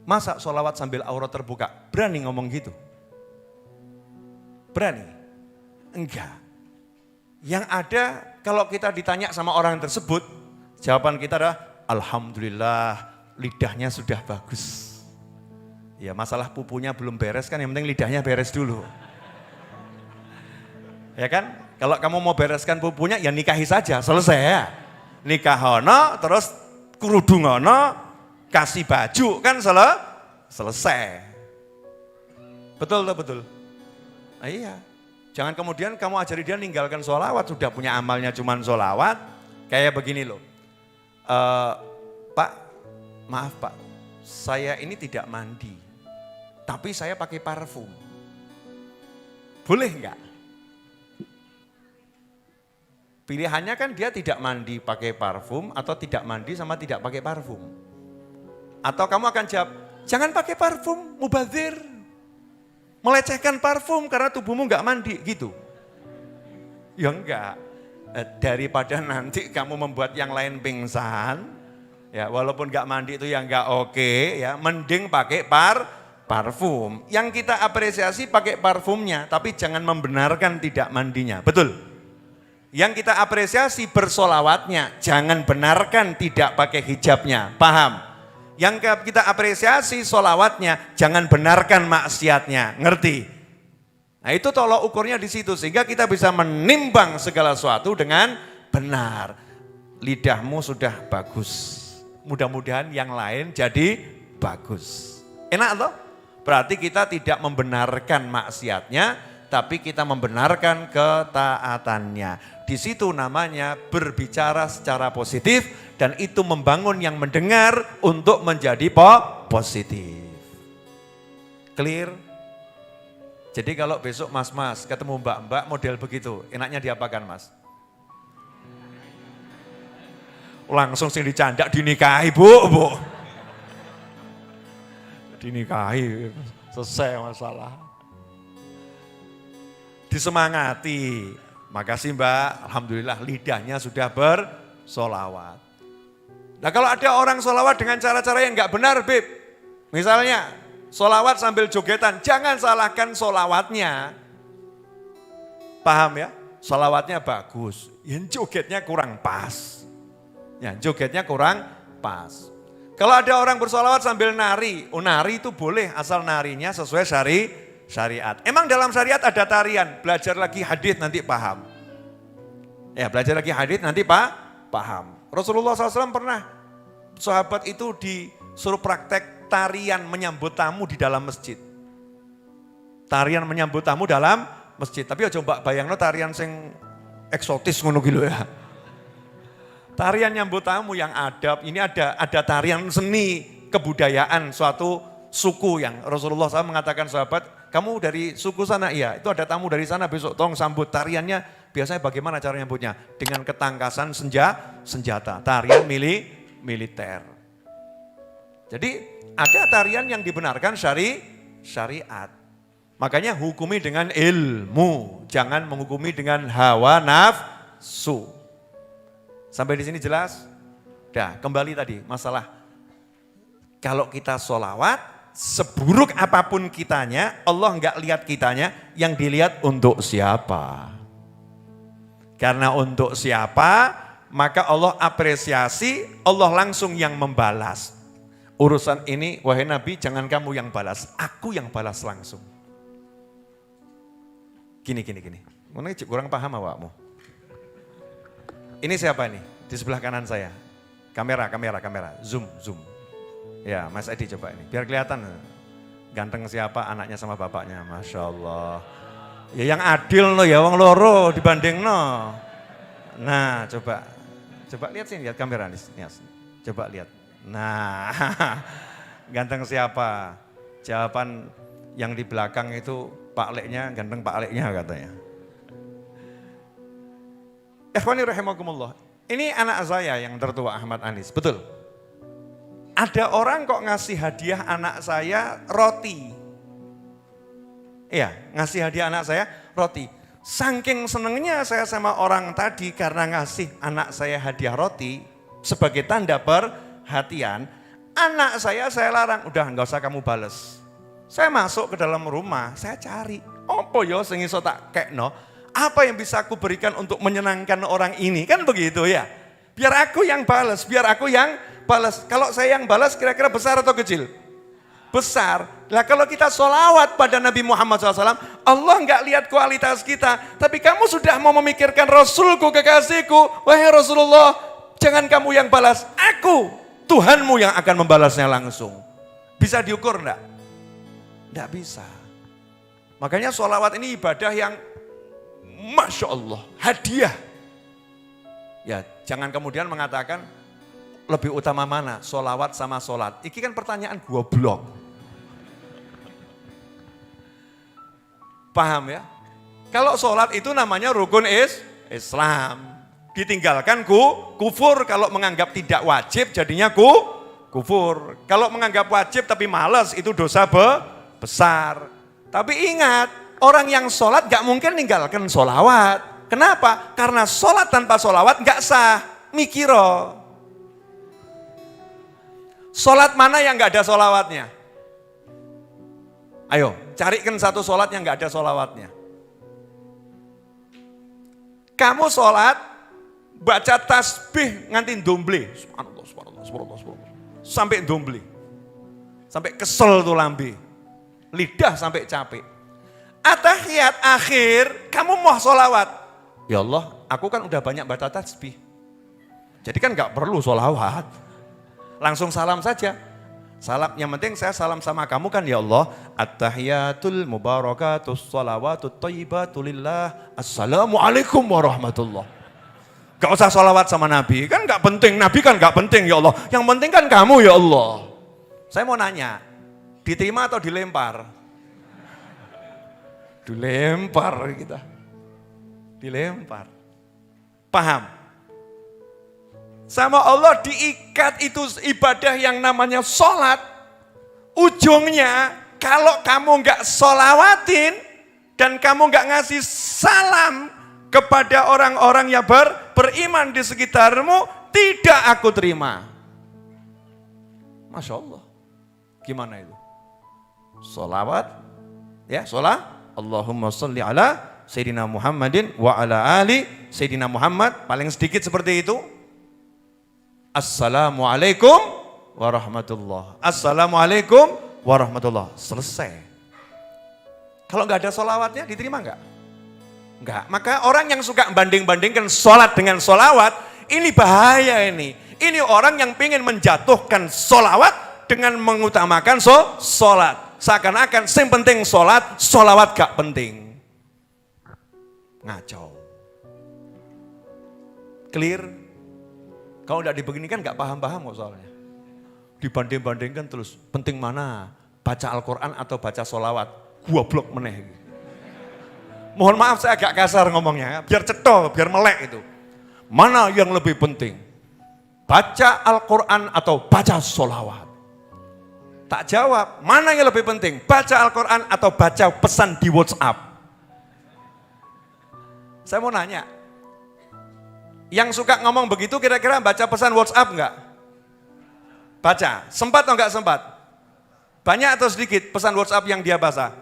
Masa solawat sambil aurat terbuka? Berani ngomong gitu? Berani? Enggak. Yang ada kalau kita ditanya sama orang tersebut, jawaban kita adalah, alhamdulillah lidahnya sudah bagus. Ya masalah pupunya belum beres kan, yang penting lidahnya beres dulu. Ya kan, kalau kamu mau bereskan pupunya ya nikahi saja, selesai ya. Nikahono terus kerudungono, kasih baju kan selesai. Betul tuh betul. Nah, iya. Jangan kemudian kamu ajari dia ninggalkan sholawat, sudah punya amalnya cuman sholawat. Kayak begini loh. Pak, maaf Pak, saya ini tidak mandi, tapi saya pakai parfum. Boleh enggak? Pilihannya kan dia tidak mandi pakai parfum atau tidak mandi sama tidak pakai parfum. Atau kamu akan jawab, jangan pakai parfum, mubazir. Melecehkan parfum karena tubuhmu enggak mandi gitu. Ya enggak. Daripada nanti kamu membuat yang lain pingsan, ya walaupun enggak mandi itu ya enggak oke, ya mending pakai parfum. Yang kita apresiasi pakai parfumnya, tapi jangan membenarkan tidak mandinya. Betul? Yang kita apresiasi bersolawatnya, jangan benarkan tidak pakai hijabnya. Paham? Yang kita apresiasi solawatnya, jangan benarkan maksiatnya. Ngerti? Nah itu tolok ukurnya di situ, sehingga kita bisa menimbang segala sesuatu dengan benar. Lidahmu sudah bagus, mudah-mudahan yang lain jadi bagus. Enak toh? Berarti kita tidak membenarkan maksiatnya, tapi kita membenarkan ketaatannya. Di situ namanya berbicara secara positif dan itu membangun yang mendengar untuk menjadi positif. Clear? Jadi kalau besok mas-mas ketemu mbak-mbak model begitu, enaknya diapakan mas? Langsung sing dicandak dinikahi bu. Dinikahi, selesai masalah. Disemangati. Makasih mbak, alhamdulillah lidahnya sudah bersolawat. Nah kalau ada orang solawat dengan cara-cara yang enggak benar Beb. Misalnya solawat sambil jogetan, jangan salahkan solawatnya. Paham ya? Solawatnya bagus, yang jogetnya kurang pas. Ya jogetnya kurang pas. Kalau ada orang bersolawat sambil nari, nari itu boleh asal narinya sesuai syariat. Emang dalam syariat ada tarian, belajar lagi hadits nanti paham. Ya belajar lagi hadits nanti paham. Rasulullah SAW pernah, sahabat itu disuruh praktek tarian menyambut tamu di dalam masjid. Tarian menyambut tamu dalam masjid. Tapi ya coba bayangno tarian sing eksotis ngono gitu ya. Tarian nyambut tamu yang adab, ini ada tarian seni kebudayaan suatu suku yang Rasulullah SAW mengatakan sahabat, kamu dari suku sana? Iya, itu ada tamu dari sana besok tolong sambut. Tariannya biasanya bagaimana cara nyambutnya? Dengan ketangkasan senjata, tarian militer. Jadi ada tarian yang dibenarkan syariat. Makanya hukumi dengan ilmu, jangan menghukumi dengan hawa nafsu. Sampai di sini jelas? Dah, kembali tadi masalah kalau kita sholawat, seburuk apapun kitanya, Allah enggak lihat kitanya, yang dilihat untuk siapa. Karena untuk siapa, maka Allah apresiasi, Allah langsung yang membalas. Urusan ini, wahai Nabi, jangan kamu yang balas, aku yang balas langsung. Gini. Mana kurang paham awakmu. Ini siapa nih? Di sebelah kanan saya. Kamera. Zoom. Ya, Mas Edi coba ini. Biar kelihatan ganteng siapa anaknya sama bapaknya. Masya Allah. Ya yang adil no ya, wong loro dibanding no. Nah, coba lihat sini, lihat kamera nih. Coba lihat. Nah, ganteng siapa? Jawaban yang di belakang itu Pak Leknya, ganteng Pak Leknya katanya. Ikhwani rahimakumullah. Ini anak saya yang tertua Ahmad Anis, betul. Ada orang kok ngasih hadiah anak saya roti. Iya, ngasih hadiah anak saya roti. Saking senengnya saya sama orang tadi karena ngasih anak saya hadiah roti sebagai tanda perhatian, anak saya larang, udah enggak usah kamu bales. Saya masuk ke dalam rumah, saya cari, opo yo sing iso tak kekno. Apa yang bisa aku berikan untuk menyenangkan orang ini? Kan begitu ya. Biar aku yang balas, biar aku yang balas. Kalau saya yang balas kira-kira besar atau kecil? Besar. Nah kalau kita sholawat pada Nabi Muhammad SAW, Allah nggak lihat kualitas kita. Tapi kamu sudah mau memikirkan Rasulku, kekasihku. Wahai Rasulullah, jangan kamu yang balas. Aku, Tuhanmu yang akan membalasnya langsung. Bisa diukur enggak? Enggak bisa. Makanya sholawat ini ibadah yang Masya Allah, hadiah. Ya, jangan kemudian mengatakan lebih utama mana, sholawat sama sholat. Ini kan pertanyaan goblok. Paham ya? Kalau sholat itu namanya rukun Islam. Ditinggalkan kufur. Kalau menganggap tidak wajib jadinya kufur. Kalau menganggap wajib tapi malas itu dosa besar. Tapi ingat, orang yang sholat gak mungkin ninggalkan sholawat. Kenapa? Karena sholat tanpa sholawat gak sah. Mikiro. Sholat mana yang gak ada sholawatnya? Ayo, carikan satu sholat yang gak ada sholawatnya. Kamu sholat, baca tasbih nganti ndomble. Subhanallah. Sampai ndomble. Sampai kesel tuh lambe. Lidah sampai capek. Atahiyat akhir, kamu mau sholawat. Ya Allah, aku kan udah banyak baca tasbih. Jadi kan gak perlu sholawat. Langsung salam saja. Salam, yang penting saya salam sama kamu kan ya Allah. At-tahiyatul mubarakatus salawatut thayyibatu lillah. Assalamualaikum warahmatullah. Gak usah sholawat sama Nabi, kan gak penting. Nabi kan gak penting ya Allah. Yang penting kan kamu ya Allah. Saya mau nanya, diterima atau dilempar? Dilempar kita. Dilempar. Paham? Sama Allah diikat itu ibadah yang namanya sholat. Ujungnya kalau kamu nggak sholawatin dan kamu nggak ngasih salam kepada orang-orang yang beriman di sekitarmu, tidak aku terima. Masya Allah. Gimana itu? Sholawat, ya sholat. Allahumma sholli ala Sayyidina Muhammadin wa ala ali Sayyidina Muhammad. Paling sedikit seperti itu. Assalamualaikum warahmatullah. Assalamualaikum warahmatullah. Selesai. Kalau nggak ada sholawatnya diterima nggak? Nggak. Maka orang yang suka banding-bandingkan sholat dengan sholawat, ini bahaya ini. Ini orang yang ingin menjatuhkan sholawat dengan mengutamakan sholat. Seakan-akan yang penting sholat, sholawat gak penting. Ngaco. Clear? Kalau udah dibeginikan gak paham-paham kok soalnya. Dibanding-bandingkan terus, penting mana? Baca Al-Quran atau baca sholawat? Goblok meneh. Mohon maaf saya agak kasar ngomongnya, biar cetol, biar melek itu. Mana yang lebih penting? Baca Al-Quran atau baca sholawat? Tak jawab, mana yang lebih penting? Baca Al-Quran atau baca pesan di WhatsApp? Saya mau nanya, yang suka ngomong begitu kira-kira baca pesan WhatsApp enggak? Baca. Sempat atau enggak sempat? Banyak atau sedikit pesan WhatsApp yang dia baca?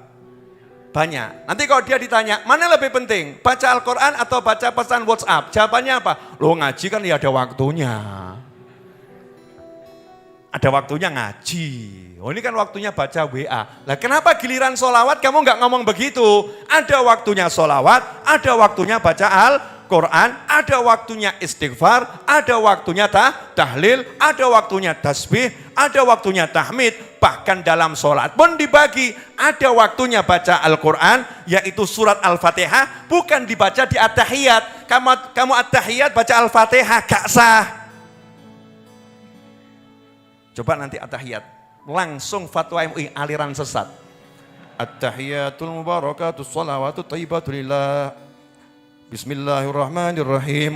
Banyak. Nanti kalau dia ditanya, mana lebih penting? Baca Al-Quran atau baca pesan WhatsApp? Jawabannya apa? Loh ngaji kan ya ada waktunya. Ada waktunya ngaji. Oh ini kan waktunya baca WA. Lah kenapa giliran sholawat kamu enggak ngomong begitu? Ada waktunya sholawat, ada waktunya baca Al-Quran, ada waktunya istighfar, ada waktunya tahlil, ada waktunya tasbih, ada waktunya tahmid. Bahkan dalam sholat pun dibagi. Ada waktunya baca Al-Quran, yaitu surat Al-Fatihah, bukan dibaca di at-tahiyat. Kamu at-tahiyat baca Al-Fatihah, gak sah. Coba nanti at-tahiyat, langsung fatwa MUI aliran sesat. At-tahiyatul mubarakatus salawatut thayyibatu lillah. Bismillahirrahmanirrahim.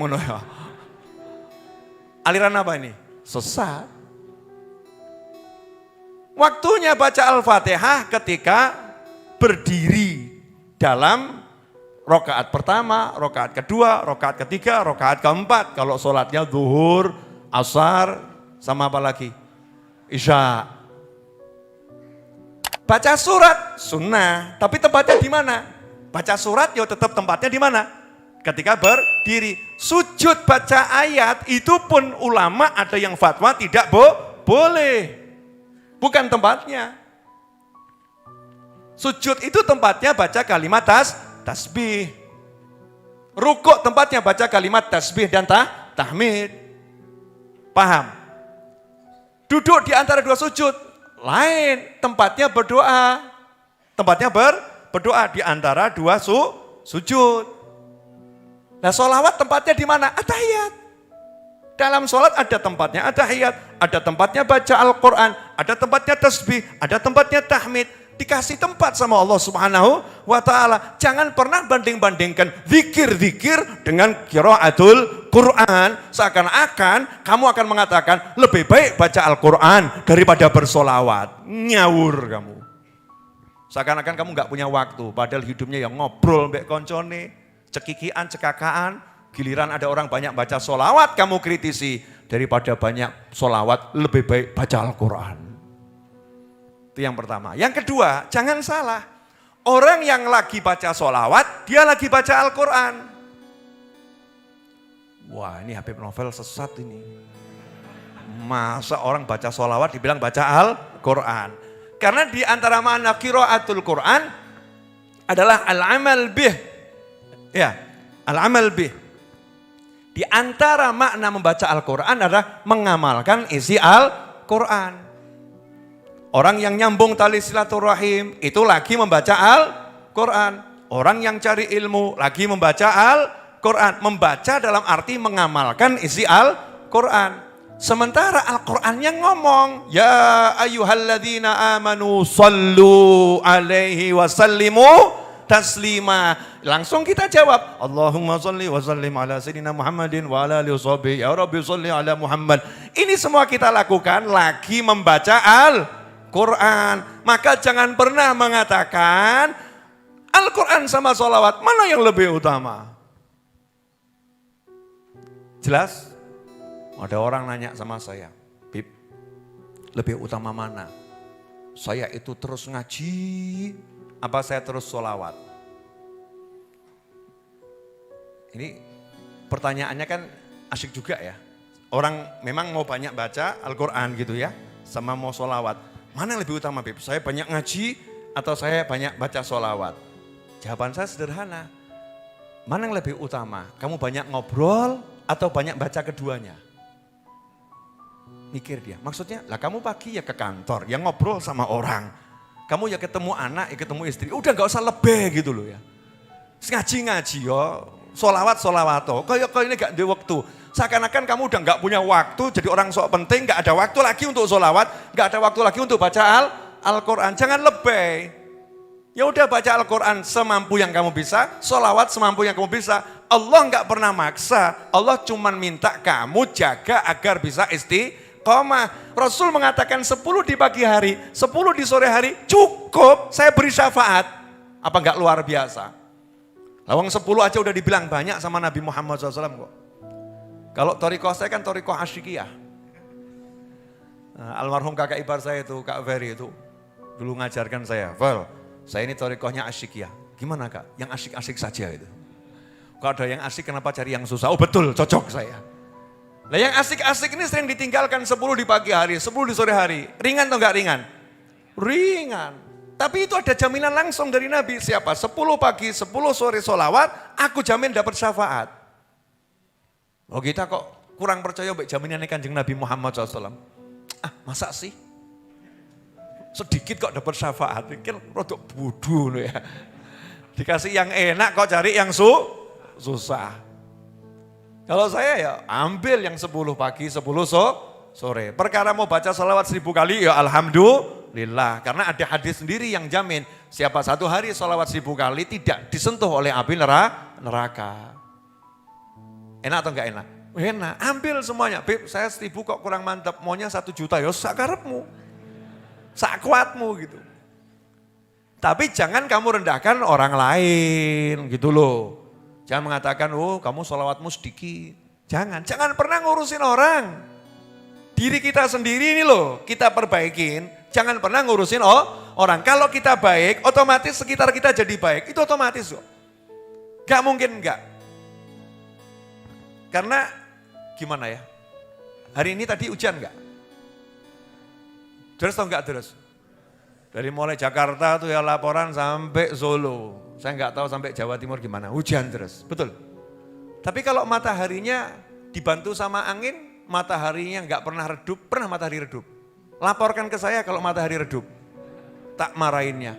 Aliran apa ini? Sesat. Waktunya baca Al-Fatihah ketika berdiri dalam rokaat pertama, rokaat kedua, rokaat ketiga, rokaat keempat. Kalau sholatnya zuhur, asar, sama apa lagi? Isya. Baca surat sunnah, tapi tempatnya di mana? Baca surat ya tetap tempatnya di mana? Ketika berdiri. Sujud baca ayat itu pun ulama ada yang fatwa tidak boleh. Bukan tempatnya. Sujud itu tempatnya baca kalimat tasbih. Rukuk tempatnya baca kalimat tasbih dan tahmid. Paham? Duduk di antara dua sujud, lain tempatnya berdoa. Tempatnya berdoa di antara dua sujud. Nah, sholawat tempatnya di mana? At-tahiyat. Dalam sholat ada tempatnya at-tahiyat, ada tempatnya baca Al-Quran, ada tempatnya tasbih, ada tempatnya tahmid. Dikasih tempat sama Allah Subhanahu wa ta'ala. Jangan pernah banding-bandingkan zikir-zikir dengan qiraatul Quran. Seakan-akan kamu akan mengatakan lebih baik baca Al-Quran daripada bersolawat. Nyawur kamu. Seakan-akan kamu gak punya waktu. Padahal hidupnya yang ngobrol mbek koncone, cekikian, cekakaan. Giliran ada orang banyak baca solawat kamu kritisi. Daripada banyak solawat lebih baik baca Al-Quran. Itu yang pertama. Yang kedua, jangan salah. Orang yang lagi baca solawat, dia lagi baca Al-Quran. Wah, ini Habib Novel sesat ini. Masa orang baca solawat dibilang baca Al-Quran. Karena di antara makna qiraatul Quran adalah al-amal bih. Ya, al-amal bih. Di antara makna membaca Al-Quran adalah mengamalkan isi Al-Quran. Orang yang nyambung tali silaturahim itu lagi membaca Al-Quran. Orang yang cari ilmu lagi membaca Al-Quran. Membaca dalam arti mengamalkan isi Al-Quran. Sementara Al-Quran yang ngomong, ya ayyuhalladzina amanu sallu alaihi wasallimu taslima. Langsung kita jawab, Allahumma salli wa sallim ala sayyidina Muhammadin wa ala alihi washabihi. Ya Rabbi salli ala Muhammad. Ini semua kita lakukan lagi membaca Al-Quran. Maka jangan pernah mengatakan Al-Quran sama sholawat mana yang lebih utama. Jelas? Ada orang nanya sama saya, Bib, lebih utama mana? Saya itu terus ngaji, apa saya terus sholawat? Ini pertanyaannya kan asyik juga ya. Orang memang mau banyak baca Al-Quran gitu ya, sama mau sholawat. Mana yang lebih utama, Bib? Saya banyak ngaji atau saya banyak baca sholawat? Jawaban saya sederhana. Mana yang lebih utama? Kamu banyak ngobrol atau banyak baca keduanya? Mikir dia. Maksudnya, lah kamu pagi ya ke kantor, ya ngobrol sama orang. Kamu ya ketemu anak, ya ketemu istri. Udah gak usah lebih gitu loh ya. Ngaji-ngaji ya, sholawat-sholawat. Kayak ini gak ada waktu. Seakan-akan kamu udah gak punya waktu, jadi orang sok penting, gak ada waktu lagi untuk sholawat, gak ada waktu lagi untuk baca Al-Quran. Jangan lebih. Ya udah baca Al-Quran semampu yang kamu bisa, sholawat semampu yang kamu bisa. Allah gak pernah maksa, Allah cuma minta kamu jaga agar bisa istiqomah. Rasul mengatakan 10 di pagi hari, 10 di sore hari cukup saya beri syafaat. Apa enggak luar biasa? Lawang 10 aja udah dibilang banyak sama Nabi Muhammad SAW kok. Kalau torikoh saya kan torikoh asyikiyah. Nah, almarhum kakak ipar saya itu, Kak Ferry itu dulu ngajarkan saya, Val, saya ini torikohnya asyikiyah. Gimana Kak? Yang asyik-asyik saja itu. Kalau ada yang asyik kenapa cari yang susah? Oh betul, cocok saya. Nah yang asik-asik ini sering ditinggalkan 10 di pagi hari, 10 di sore hari. Ringan atau enggak ringan? Ringan. Tapi itu ada jaminan langsung dari Nabi. Siapa? 10 pagi, 10 sore sholawat, aku jamin dapat syafaat. Oh kita kok kurang percaya baik jaminannya Kanjeng Nabi Muhammad SAW. Ah masa sih? Sedikit kok dapat syafaat. Pikir rodok bodoh loh ya. Dikasih yang enak kok cari yang susah. Kalau saya ya ambil yang 10 pagi, 10 sore. Perkara mau baca salawat 1000 kali ya alhamdulillah. Karena ada hadis sendiri yang jamin siapa satu hari salawat 1000 kali tidak disentuh oleh api neraka. Enak atau enggak enak? Enak, ambil semuanya. Beb saya 1000 kok kurang mantap, maunya 1 juta ya sakarepmu. Sakuatmu gitu. Tapi jangan kamu rendahkan orang lain gitu loh. Jangan mengatakan, oh kamu sholawatmu sedikit. Jangan pernah ngurusin orang. Diri kita sendiri ini loh, kita perbaikin. Jangan pernah ngurusin orang. Kalau kita baik, otomatis sekitar kita jadi baik. Itu otomatis kok. Gak mungkin enggak. Karena gimana ya? Hari ini tadi hujan enggak? Terus atau enggak terus? Dari mulai Jakarta tuh ya laporan sampai Solo. Saya enggak tahu sampai Jawa Timur gimana. Hujan terus, betul. Tapi kalau mataharinya dibantu sama angin, mataharinya enggak pernah redup, pernah matahari redup. Laporkan ke saya kalau matahari redup. Tak marahinnya.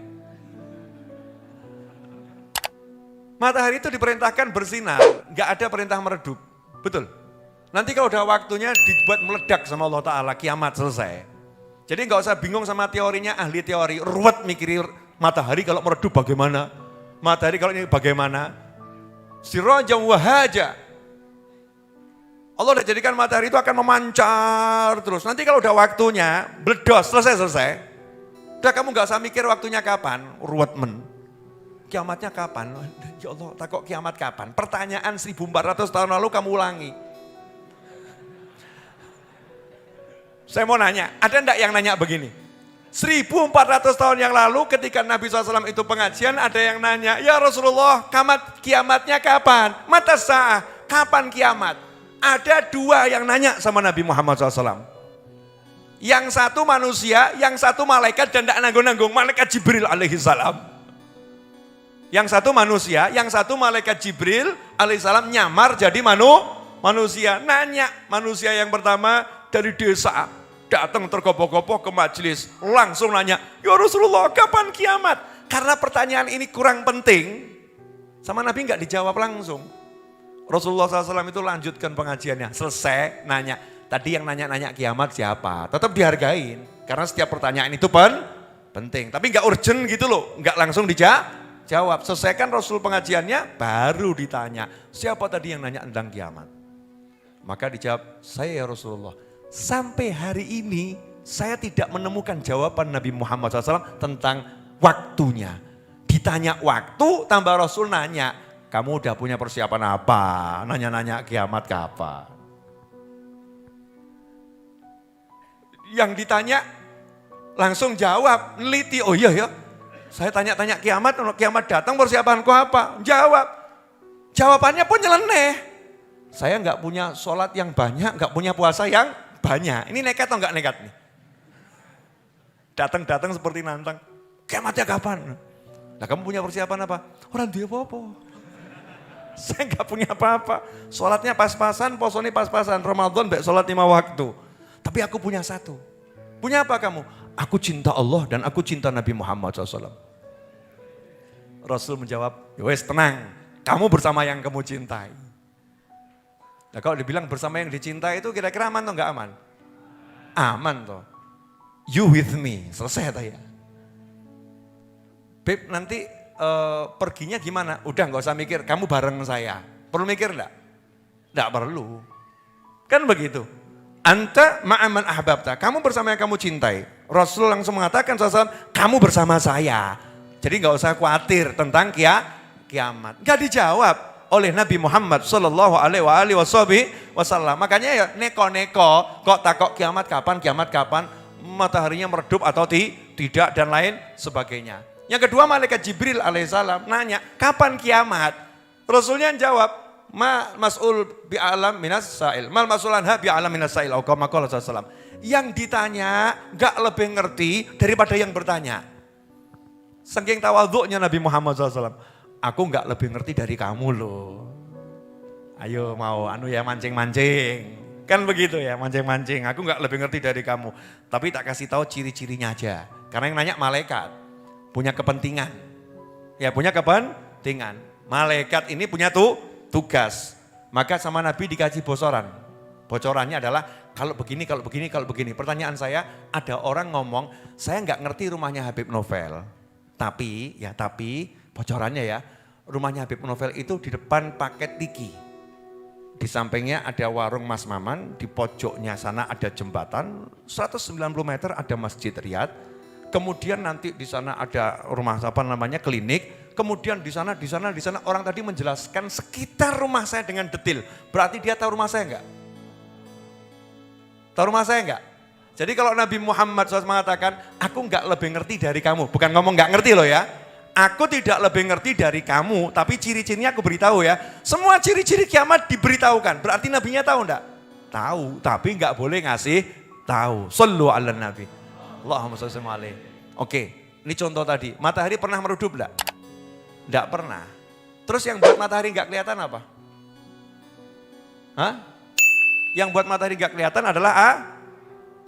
Matahari itu diperintahkan bersinar, enggak ada perintah meredup. Betul. Nanti kalau udah waktunya dibuat meledak sama Allah Ta'ala, kiamat selesai. Jadi nggak usah bingung sama teorinya ahli teori, ruwet mikirin matahari kalau meredup bagaimana, matahari kalau ini bagaimana. Sirajan wahaja. Allah udah jadikan matahari itu akan memancar terus. Nanti kalau udah waktunya, bledos, selesai. Udah kamu nggak usah mikir waktunya kapan, ruwet men. Kiamatnya kapan? Ya Allah, tak kok kiamat kapan? Pertanyaan 1400 tahun lalu kamu ulangi. Saya mau nanya, ada enggak yang nanya begini? 1400 tahun yang lalu ketika Nabi SAW itu pengajian, ada yang nanya, ya Rasulullah, kiamatnya kapan? Mata sa'ah, kapan kiamat? Ada dua yang nanya sama Nabi Muhammad SAW. Yang satu manusia, yang satu malaikat dan tidak nanggung-nanggung, malaikat Jibril alaihi salam. Yang satu manusia, yang satu malaikat Jibril alaihi salam nyamar jadi manusia. Nanya manusia yang pertama, dari desa, datang tergopoh-gopoh ke majelis, langsung nanya, ya Rasulullah kapan kiamat? Karena pertanyaan ini kurang penting, sama Nabi nggak dijawab langsung. Rasulullah SAW itu lanjutkan pengajiannya, selesai nanya, tadi yang nanya-nanya kiamat siapa? Tetap dihargain, karena setiap pertanyaan itu penting, tapi nggak urgent gitu loh, nggak langsung dijawab. Selesaikan Rasul pengajiannya, baru ditanya, siapa tadi yang nanya tentang kiamat? Maka dijawab, saya ya Rasulullah. Sampai hari ini saya tidak menemukan jawaban Nabi Muhammad SAW tentang waktunya. Ditanya waktu, tambah Rasul nanya, kamu udah punya persiapan apa? Nanya-nanya kiamat kapan? Yang ditanya langsung jawab, neliti, oh iya ya. Saya tanya-tanya kiamat, kalau kiamat datang persiapanku apa? Jawab. Jawabannya pun nyeleneh. Saya nggak punya sholat yang banyak, nggak punya puasa yang banyak. Ini nekat atau enggak nekat nih? Datang-datang seperti nantang. Kiamatnya kapan? Nah kamu punya persiapan apa? Orang dia apa-apa. Saya enggak punya apa-apa. Sholatnya pas-pasan, posoni pas-pasan. Ramadan baik sholat 5 waktu. Tapi aku punya satu. Punya apa kamu? Aku cinta Allah dan aku cinta Nabi Muhammad SAW. Rasul menjawab, wes tenang. Kamu bersama yang kamu cintai. Nah kalau dibilang bersama yang dicintai itu kira-kira aman atau enggak aman? Aman toh. You with me, selesai ya. Beb nanti perginya gimana? Udah nggak usah mikir, kamu bareng saya. Perlu mikir enggak? Enggak perlu. Kan begitu. Anta ma'aman ahbabta, kamu bersama yang kamu cintai. Rasul langsung mengatakan kamu bersama saya. Jadi nggak usah khawatir tentang kiamat. Nggak dijawab oleh Nabi Muhammad Sallallahu Alaihi Wasallam. Makanya ya neko-neko, kok takok kiamat kapan, mataharinya meredup atau tidak dan lain sebagainya. Yang kedua malaikat Jibril alaihissalam nanya, kapan kiamat? Rasulnya jawab, mas'ul bi'alam minas sa'il, mal mas'ulanha bi'alam minas sa'il. Yang ditanya gak lebih ngerti daripada yang bertanya. Saking tawadhu'nya Nabi Muhammad SAW. Aku nggak lebih ngerti dari kamu loh. Ayo mau mancing-mancing. Kan begitu ya, mancing-mancing. Aku nggak lebih ngerti dari kamu. Tapi tak kasih tahu ciri-cirinya aja. Karena yang nanya malaikat. Punya kepentingan. Ya punya kepentingan. Malaikat ini punya tugas. Maka sama Nabi dikasih bocoran. Bocorannya adalah kalau begini. Pertanyaan saya, ada orang ngomong, saya nggak ngerti rumahnya Habib Novel. Tapi bocorannya ya, rumahnya Habib Novel itu di depan paket tiki. Di sampingnya ada warung Mas Maman, di pojoknya sana ada jembatan, 190 meter ada Masjid Riyadh. Kemudian nanti di sana ada rumah klinik. Kemudian di sana orang tadi menjelaskan sekitar rumah saya dengan detail. Berarti dia tahu rumah saya enggak? Tahu rumah saya enggak? Jadi kalau Nabi Muhammad SAW mengatakan, aku nggak lebih ngerti dari kamu. Bukan ngomong nggak ngerti loh ya. Aku tidak lebih ngerti dari kamu, tapi ciri-cirinya aku beritahu ya. Semua ciri-ciri kiamat diberitahukan. Berarti nabinya tahu enggak? Tahu, tapi nggak boleh ngasih tahu. Shallu ala nabi. Allahumma shalli alaihi. Oke, ini contoh tadi. Matahari pernah meredup enggak? Enggak pernah. Terus yang buat matahari nggak kelihatan apa? Hah? Yang buat matahari nggak kelihatan adalah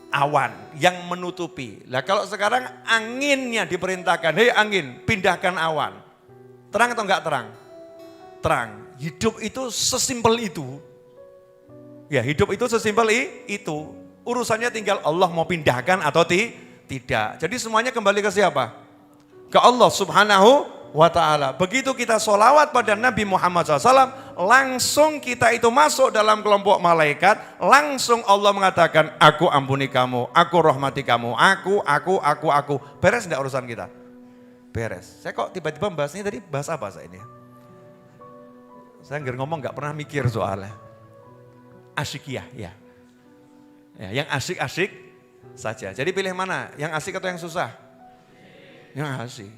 awan yang menutupi. Nah kalau sekarang anginnya diperintahkan, hei angin pindahkan awan. Terang atau enggak terang? Terang. Hidup itu sesimpel itu. Ya hidup itu sesimpel itu. Urusannya tinggal Allah mau pindahkan atau tidak. Jadi semuanya kembali ke siapa? Ke Allah subhanahu wa ta'ala. Begitu kita sholawat pada Nabi Muhammad SAW, langsung kita itu masuk dalam kelompok malaikat, langsung Allah mengatakan, aku ampuni kamu, aku rahmati kamu, aku. Beres enggak urusan kita? Beres. Saya kok tiba-tiba membahas ini tadi, bahas apa saya ini? Saya ngomong enggak pernah mikir soalnya. Asyikiyah, ya. Yang asik-asik saja. Jadi pilih mana? Yang asik atau yang susah? Yang asik.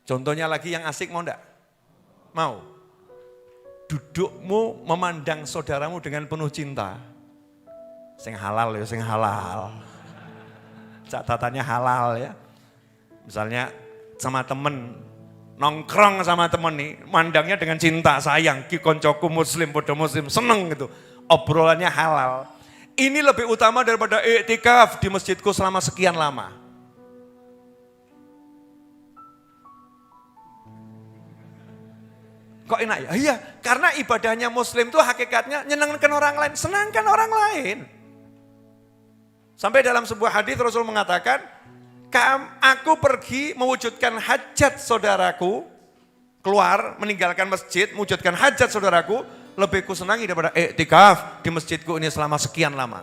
Contohnya lagi yang asik mau enggak? Mau. Dudukmu memandang saudaramu dengan penuh cinta. Sing halal ya, sing halal. Catatannya halal ya. Misalnya sama temen, nongkrong sama temen nih, mandangnya dengan cinta, sayang, ki koncoku muslim, podo muslim, seneng gitu. Obrolannya halal. Ini lebih utama daripada iktikaf di masjidku selama sekian lama. Kok enak ya? Iya, karena ibadahnya muslim itu hakikatnya nyenangkan orang lain, senangkan orang lain. Sampai dalam sebuah hadis Rasul mengatakan, aku pergi mewujudkan hajat saudaraku, keluar meninggalkan masjid, mewujudkan hajat saudaraku, lebih kusenangi daripada iktikaf di masjidku ini selama sekian lama.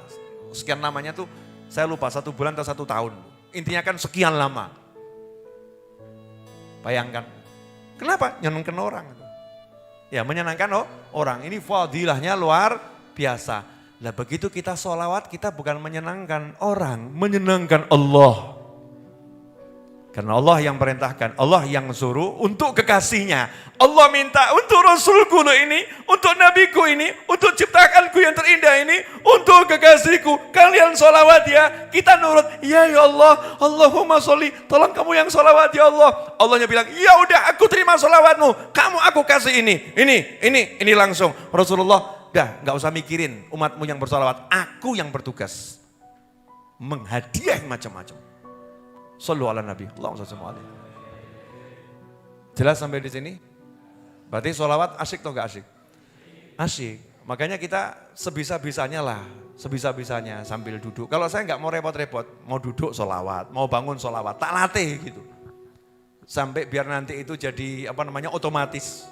Sekian lamanya tuh saya lupa 1 bulan atau 1 tahun. Intinya kan sekian lama. Bayangkan, kenapa? Nyenangkan orang. Ya menyenangkan orang, ini fadilahnya luar biasa. Nah begitu kita sholawat, kita bukan menyenangkan orang, menyenangkan Allah. Karena Allah yang perintahkan, Allah yang suruh untuk kekasihnya. Allah minta untuk Rasulku ini, untuk Nabiku ini, untuk ciptakanku yang terindah ini, untuk kekasihku. Kalian sholawat ya, kita nurut. Ya Allah, Allahumma sholli, tolong kamu yang sholawat ya Allah. Allahnya bilang, ya udah aku terima sholawatmu, kamu aku kasih ini langsung. Rasulullah, dah gak usah mikirin umatmu yang bersolawat, aku yang bertugas. Menghadiah macam-macam. Sallu ala Nabi. Allahumma shalli alaihi. Jelas sampai di sini? Berarti sholawat asyik atau enggak asyik? Asyik. Makanya kita sebisa-bisanya lah, sebisa-bisanya sambil duduk. Kalau saya enggak mau repot-repot, mau duduk sholawat, mau bangun sholawat, tak latih gitu. Sampai biar nanti itu jadi otomatis.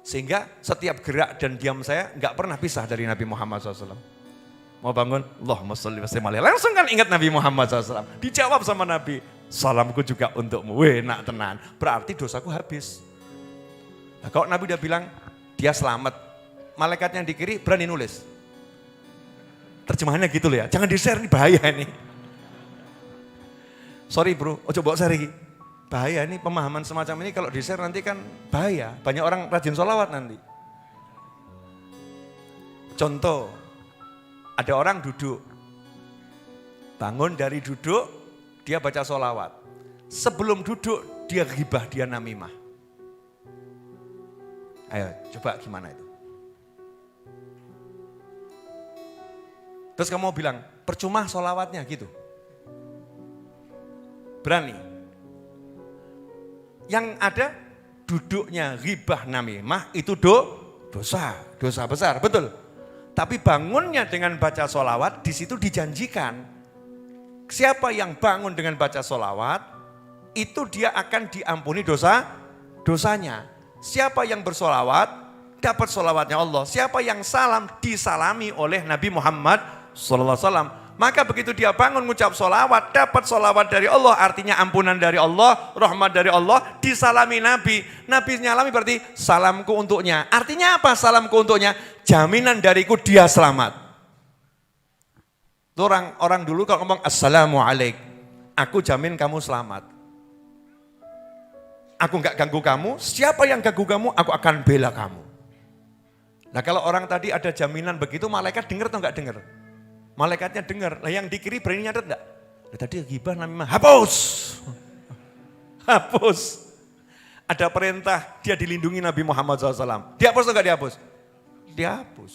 Sehingga setiap gerak dan diam saya enggak pernah pisah dari Nabi Muhammad SAW. Mau bangun, Allahumma sholli wa sallim alaihi. Langsung kan ingat Nabi Muhammad SAW. Dijawab sama Nabi, salamku juga untukmu. Weh, nak tenan. Berarti dosaku habis. Nah, kalau Nabi udah bilang, dia selamat. Malaikat yang di kiri berani nulis. Terjemahannya gitu loh ya. Jangan di-share, ini bahaya nih. Sorry bro, ojo bawa share ini. Bahaya nih pemahaman semacam ini kalau di-share nanti kan bahaya. Banyak orang rajin sholawat nanti. Contoh. Ada orang duduk, bangun dari duduk, dia baca sholawat. Sebelum duduk, dia ghibah, dia namimah. Ayo, coba gimana itu? Terus kamu bilang, percuma sholawatnya gitu. Berani. Yang ada, duduknya ghibah namimah, itu dosa besar, betul. Tapi bangunnya dengan baca sholawat, di situ dijanjikan. Siapa yang bangun dengan baca sholawat, itu dia akan diampuni dosanya. Siapa yang bersolawat, dapat sholawatnya Allah. Siapa yang salam, disalami oleh Nabi Muhammad SAW. Maka begitu dia bangun mengucap sholawat, dapat sholawat dari Allah, artinya ampunan dari Allah, rahmat dari Allah, disalami Nabi. Nabi nyalami berarti salamku untuknya. Artinya apa salamku untuknya? Jaminan dariku dia selamat. Tuh orang dulu kalau ngomong assalamualaikum, aku jamin kamu selamat. Aku nggak ganggu kamu, siapa yang ganggu kamu, aku akan bela kamu. Nah kalau orang tadi ada jaminan begitu, malaikat dengar atau nggak dengar? Malaikatnya dengar. Nah yang di kiri berani nyatet enggak? Nah, tadi ghibah namimah, hapus. Hapus. Ada perintah, dia dilindungi Nabi Muhammad SAW. Dihapus atau enggak dihapus? Dihapus.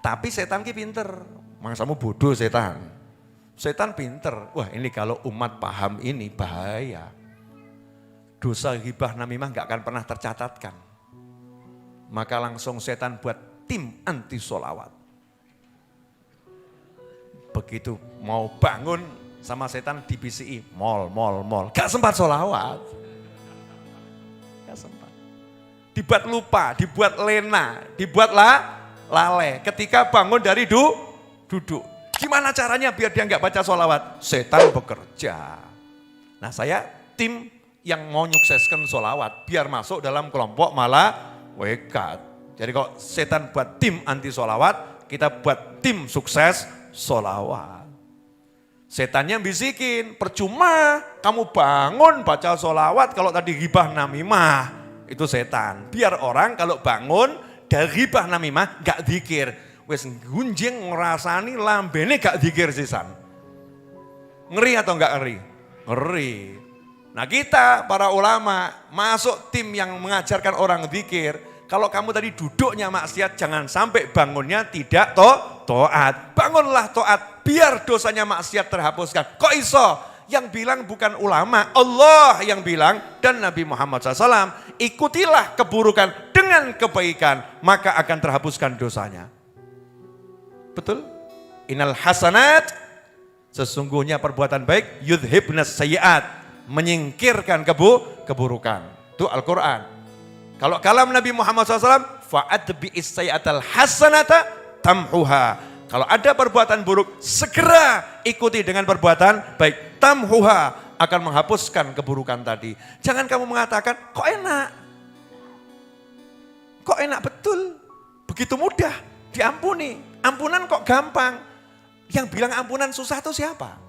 Tapi setan ki pinter. Mangsamu bodoh setan. Setan pinter. Wah ini kalau umat paham ini bahaya. Dosa ghibah namimah enggak akan pernah tercatatkan. Maka langsung setan buat tim anti sholawat. Begitu mau bangun sama setan di PCI, mall. Gak sempat sholawat. Gak sempat. Dibuat lupa, dibuat lena, dibuat lalai. Ketika bangun dari duduk. Gimana caranya biar dia gak baca sholawat? Setan bekerja. Nah saya tim yang mau nyukseskan sholawat, biar masuk dalam kelompok malaikat. Jadi kalau setan buat tim anti sholawat, kita buat tim sukses sholawat. Setannya bisikin, percuma kamu bangun baca sholawat kalau tadi ghibah namimah. Itu setan. Biar orang kalau bangun dari ghibah namimah gak dzikir. Wes gunjing ngerasani lambene gak dzikir sisan. Ngeri atau gak ngeri? Ngeri. Nah kita para ulama masuk tim yang mengajarkan orang dzikir. Kalau kamu tadi duduknya maksiat, jangan sampai bangunnya tidak taat. Bangunlah taat, biar dosanya maksiat terhapuskan. Kok iso? Yang bilang bukan ulama, Allah yang bilang dan Nabi Muhammad SAW. Ikutilah keburukan dengan kebaikan, maka akan terhapuskan dosanya. Betul? Innal hasanat, sesungguhnya perbuatan baik, yudhibnas sayyiat, menyingkirkan keburukan. Itu Al-Quran. Kalau kalam Nabi Muhammad SAW, fa'adbi'is sayyi'atal hasanata tamhuha. Kalau ada perbuatan buruk, segera ikuti dengan perbuatan baik. Tamhuha, akan menghapuskan keburukan tadi. Jangan kamu mengatakan, kok enak? Kok enak betul? Begitu mudah, diampuni. Ampunan kok gampang. Yang bilang ampunan susah itu siapa?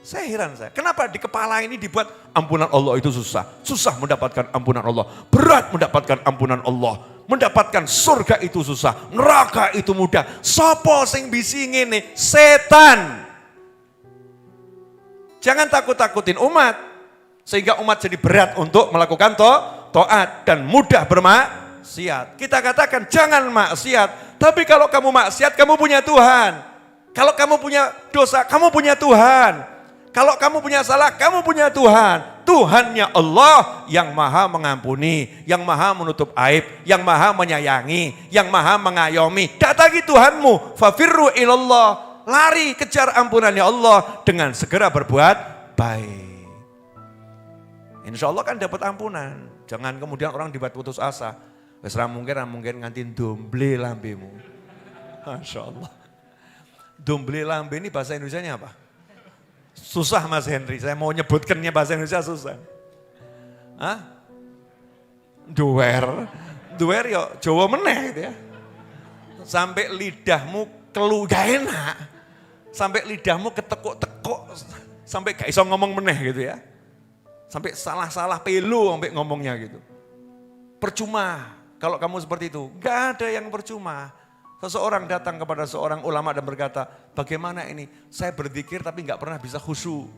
Saya heran saya, kenapa di kepala ini dibuat ampunan Allah itu susah. Susah mendapatkan ampunan Allah, berat mendapatkan ampunan Allah. Mendapatkan surga itu susah, neraka itu mudah. Sopo sing bisi ngene? Setan. Jangan takut-takutin umat, sehingga umat jadi berat untuk melakukan taat dan mudah bermaksiat. Kita katakan jangan maksiat, tapi kalau kamu maksiat kamu punya Tuhan. Kalau kamu punya dosa kamu punya Tuhan. Kalau kamu punya salah, kamu punya Tuhan. Tuhannya Allah yang maha mengampuni, yang maha menutup aib, yang maha menyayangi, yang maha mengayomi. Datangi Tuhanmu, fafirru ilallah. Lari kejar ampunannya Allah dengan segera berbuat baik. Insya Allah kan dapat ampunan. Jangan kemudian orang dibuat putus asa. Wes ra mungkin nganti domble lambemu. Masya Allah. Domble lambe ini bahasa Indonesianya apa? Susah Mas Henry, saya mau nyebutkannya bahasa Indonesia susah. Hah? Duwer yo Jawa meneh gitu ya. Sampai lidahmu kelu gak enak. Sampai lidahmu ketekuk-tekuk, sampai gak iso ngomong meneh gitu ya. Sampai salah-salah pelu sampai ngomongnya gitu. Percuma kalau kamu seperti itu, gak ada yang percuma. Seseorang datang kepada seorang ulama dan berkata, bagaimana ini? Saya berzikir tapi nggak pernah bisa khusyuk.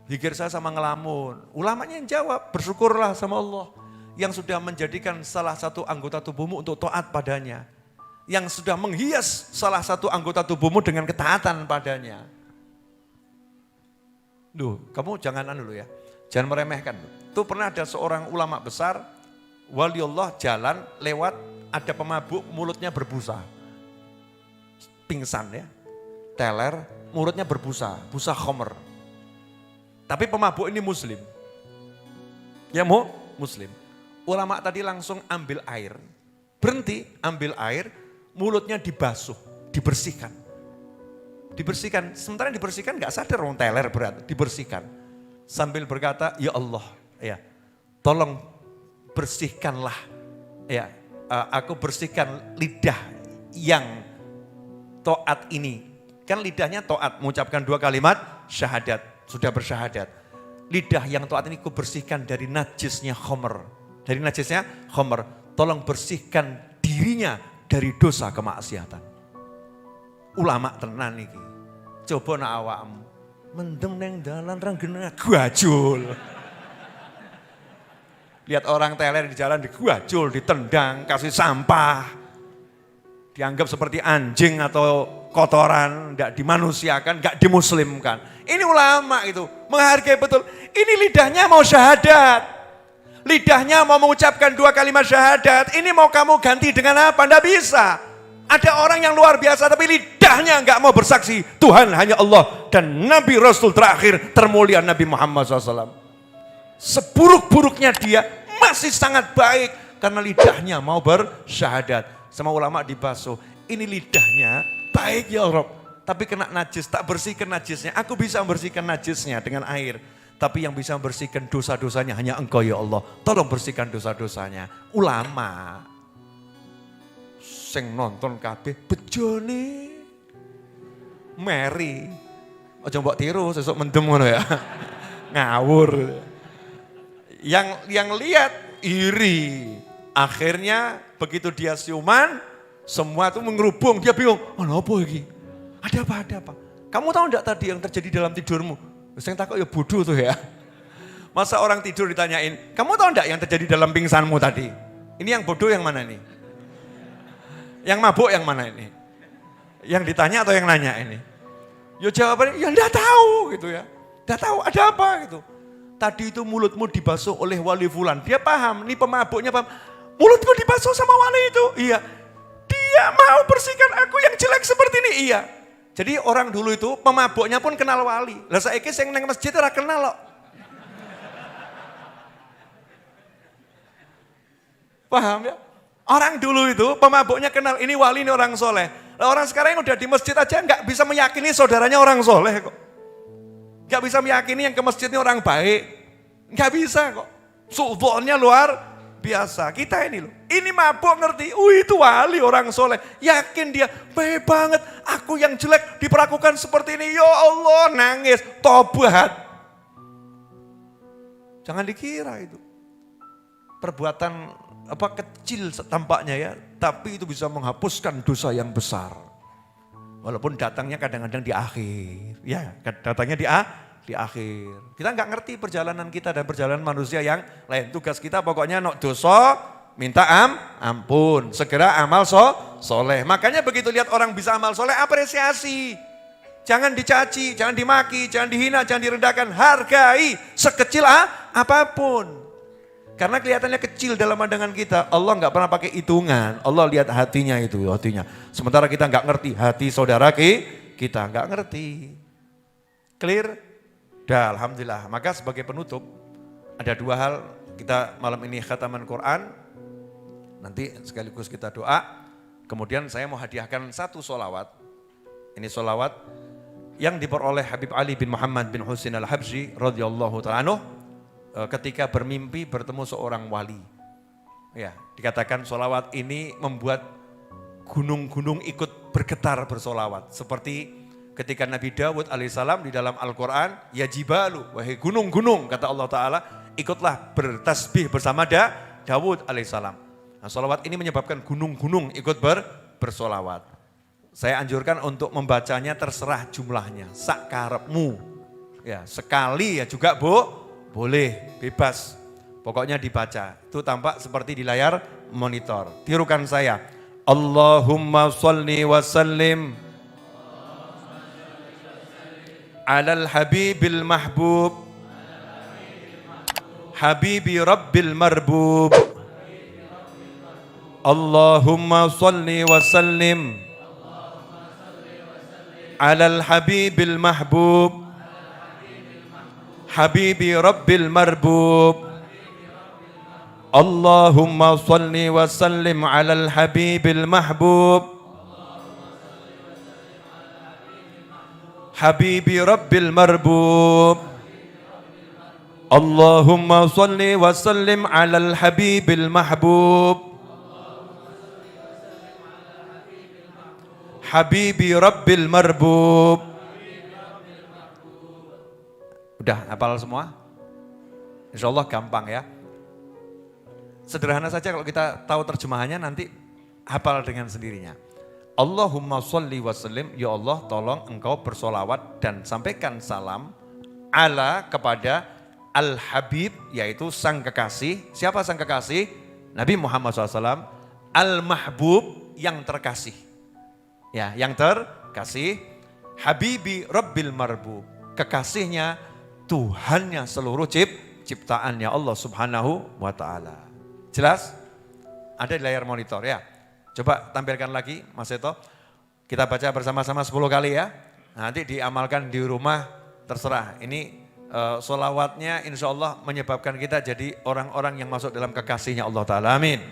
Zikir saya sama ngelamun. Ulamanya yang jawab, bersyukurlah sama Allah. Yang sudah menjadikan salah satu anggota tubuhmu untuk taat padanya. Yang sudah menghias salah satu anggota tubuhmu dengan ketaatan padanya. Duh, kamu jangan dulu ya. Jangan meremehkan. Tuh pernah ada seorang ulama besar, wali Allah jalan lewat, ada pemabuk mulutnya berbusa. Pingsan ya. Teler, mulutnya berbusa, busa khomer. Tapi pemabuk ini muslim. Ya muslim. Ulama tadi langsung ambil air. Berhenti, ambil air, mulutnya dibasuh, dibersihkan. Dibersihkan, sementara dibersihkan gak sadar orang teler berat, dibersihkan. Sambil berkata, ya Allah, ya tolong bersihkanlah, ya aku bersihkan lidah yang taat ini. Kan lidahnya taat, mengucapkan 2 kalimat syahadat, sudah bersyahadat. Lidah yang taat ini kubersihkan dari najisnya khamr. Dari najisnya khamr, tolong bersihkan dirinya dari dosa kemaksiatan. Ulama tenan iki. Coba nak awakmu mendem neng dalan renggena guajul. Lihat orang teler di jalan diguajul, ditendang, kasih sampah. Dianggap seperti anjing atau kotoran, enggak dimanusiakan, enggak dimuslimkan. Ini ulama itu, menghargai betul. Ini lidahnya mau syahadat. Lidahnya mau mengucapkan 2 kalimat syahadat. Ini mau kamu ganti dengan apa? Enggak bisa. Ada orang yang luar biasa tapi lidahnya enggak mau bersaksi. Tuhan hanya Allah dan Nabi Rasul terakhir termulia Nabi Muhammad SAW. Seburuk-buruknya dia masih sangat baik karena lidahnya mau bersyahadat. Sama ulama dibasuh, ini lidahnya baik ya Rob, tapi kena najis, tak bersihkan najisnya. Aku bisa membersihkan najisnya dengan air, tapi yang bisa membersihkan dosa-dosanya hanya Engkau ya Allah. Tolong bersihkan dosa-dosanya. Ulama, sing nonton kabeh bejone Mary. Aja mbok tiru sesuk mendem ngono ya. Ngawur. Yang lihat iri. Akhirnya begitu dia siuman, semua itu mengerubung. Dia bingung, apa ini? Ada apa? Kamu tahu enggak tadi yang terjadi dalam tidurmu? Saya takut ya bodoh tuh ya. Masa orang tidur ditanyain, kamu tahu enggak yang terjadi dalam pingsanmu tadi? Ini yang bodoh yang mana nih? Yang mabuk yang mana ini? Yang ditanya atau yang nanya ini? Ya jawabannya, ya enggak tahu gitu ya. Enggak tahu ada apa gitu. Tadi itu mulutmu dibasuh oleh wali fulan. Dia paham, ini pemabuknya paham. Mulutku dibasuh sama wali itu. Iya. Dia mau bersihkan aku yang jelek seperti ini. Iya. Jadi orang dulu itu pemabuknya pun kenal wali. Lah saiki sing nang masjid ora kenal kok. Paham ya? Orang dulu itu pemabuknya kenal ini wali, ini orang soleh. Lah orang sekarang yang udah di masjid aja nggak bisa meyakini saudaranya orang soleh kok. Nggak bisa meyakini yang ke masjid ini orang baik. Nggak bisa kok. Sudzonnya luar biasa. Kita ini loh, ini mabuk ngerti, itu wali orang soleh. Yakin dia, baik banget, aku yang jelek diperlakukan seperti ini. Ya Allah, nangis, tobat. Jangan dikira itu. Perbuatan kecil tampaknya ya, tapi itu bisa menghapuskan dosa yang besar. Walaupun datangnya kadang-kadang di akhir. Ya, datangnya di akhir. Kita nggak ngerti perjalanan kita dan perjalanan manusia yang lain. Tugas kita pokoknya dosa, minta ampun. Segera amal soleh. Makanya begitu lihat orang bisa amal soleh, apresiasi. Jangan dicaci, jangan dimaki, jangan dihina, jangan direndahkan. Hargai sekecil apapun. Karena kelihatannya kecil dalam pandangan kita. Allah nggak pernah pakai hitungan. Allah lihat hatinya itu, hatinya. Sementara kita nggak ngerti hati saudara kita nggak ngerti. Clear? Dah, alhamdulillah. Maka sebagai penutup ada 2 hal. Kita malam ini khataman Quran. Nanti sekaligus kita doa. Kemudian saya mau hadiahkan 1 sholawat. Ini sholawat yang diperoleh Habib Ali bin Muhammad bin Husin al-Habsyi radhiyallahu ta'ala anhu ketika bermimpi bertemu seorang wali. Ya, dikatakan sholawat ini membuat gunung-gunung ikut bergetar bersolawat. Seperti ketika Nabi Dawud alaihissalam di dalam Al-Quran, ya jibalu, wahai gunung-gunung, kata Allah Ta'ala, ikutlah bertasbih bersama Dawud alaihissalam. Nah, sholawat ini menyebabkan gunung-gunung ikut bersolawat. Saya anjurkan untuk membacanya terserah jumlahnya, sakarepmu. Ya, sekali ya juga boleh, bebas. Pokoknya dibaca, itu tampak seperti di layar monitor. Tirukan saya, Allahumma sholli wa sallim alal habibil mahbub habibi rabbil marbub. Allahumma sholli wa sallim alal habibil mahbub habibi rabbil marbub. Allahumma sholli wa sallim alal habibil mahbub habibi rabbil marbub. Allahumma sholli wa sallim alal habibil mahbub habibi rabbil marbub. Udah hafal semua? Insya Allah gampang ya. Sederhana saja kalau kita tahu terjemahannya nanti hafal dengan sendirinya. Allahumma sholli wa sallim, ya Allah tolong engkau bersolawat dan sampaikan salam ala kepada Al-Habib, yaitu sang kekasih. Siapa sang kekasih? Nabi Muhammad SAW. Al-Mahbub, yang terkasih. Ya, yang terkasih. Habibi Rabbil Marbub, kekasihnya Tuhannya seluruh ciptaannya Allah Subhanahu wa Ta'ala. Jelas? Ada di layar monitor ya. Coba tampilkan lagi Mas Seto. Kita baca bersama-sama 10 kali ya. Nanti diamalkan di rumah, terserah. Ini sholawatnya insya Allah menyebabkan kita jadi orang-orang yang masuk dalam kekasihnya Allah Ta'ala. Amin.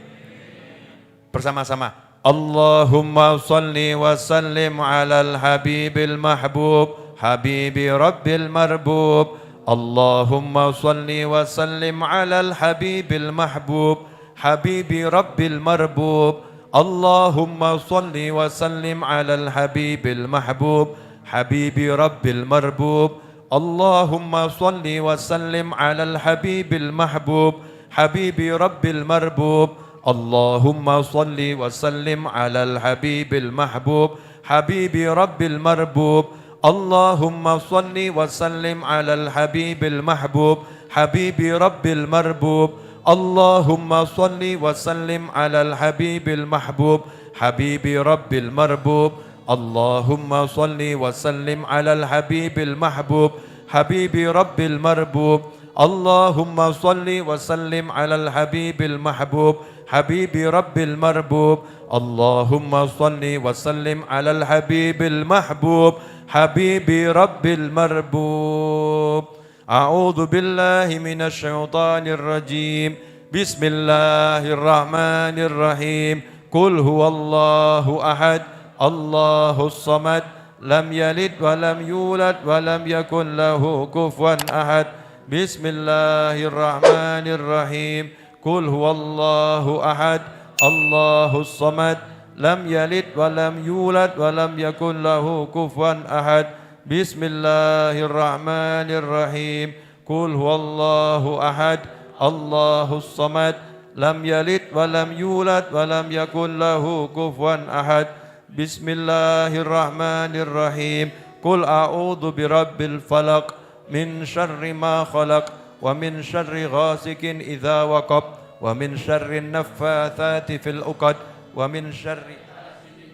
Bersama-sama. Allahumma salli wa sallim ala al-habibil mahbub, habibi rabbil marbub. Allahumma salli wa sallim ala al-habibil mahbub, habibi rabbil marbub. Allahumma salli wa sallim ala al-habibil mahbub, habibi rabbil marbub. Allahumma salli wa sallim ala al-habibil mahbub, habibi rabbil marbub. Allahumma salli wa sallim ala al-habibil mahbub, habibi rabbil marbub. Allahumma salli wa sallim ala al-habibil mahbub, habibi rabbil marbub. Allahumma salli wa sallim ala al-habibil mahbub, habibi rabbil marbub. Allahumma salli wa sallim ala al-habibil mahbub, habibi rabbil marbub. Allahumma salli wa sallim ala al-habibil mahbub, habibi rabbil marbub. Allahumma salli wa sallim ala al-habibil mahbub, habibi rabbil marbub. A'udzu billahi minasy syaithanir rajim. Bismillahirrahmanirrahim. Qul huwallahu ahad, Allahus samad, lam yalid wa lam yulad wa lam yakul lahu kufuwan ahad. Bismillahirrahmanirrahim. Qul huwallahu ahad, Allahus samad, lam yalid wa lam yulad wa lam yakul lahu kufuwan ahad. Bismillahirrahmanirrahim. Qul huwallahu ahad, Allahus samad, lam yalid wa lam yulad wa lam yakul lahu kufuwan ahad. Bismillahirrahmanirrahim. Qul a'udzu birabbil falaq min syarri ma khalaq wa min syarri ghasikin idza waqab wa min syarri naffatsati fil 'uqad wa min syarri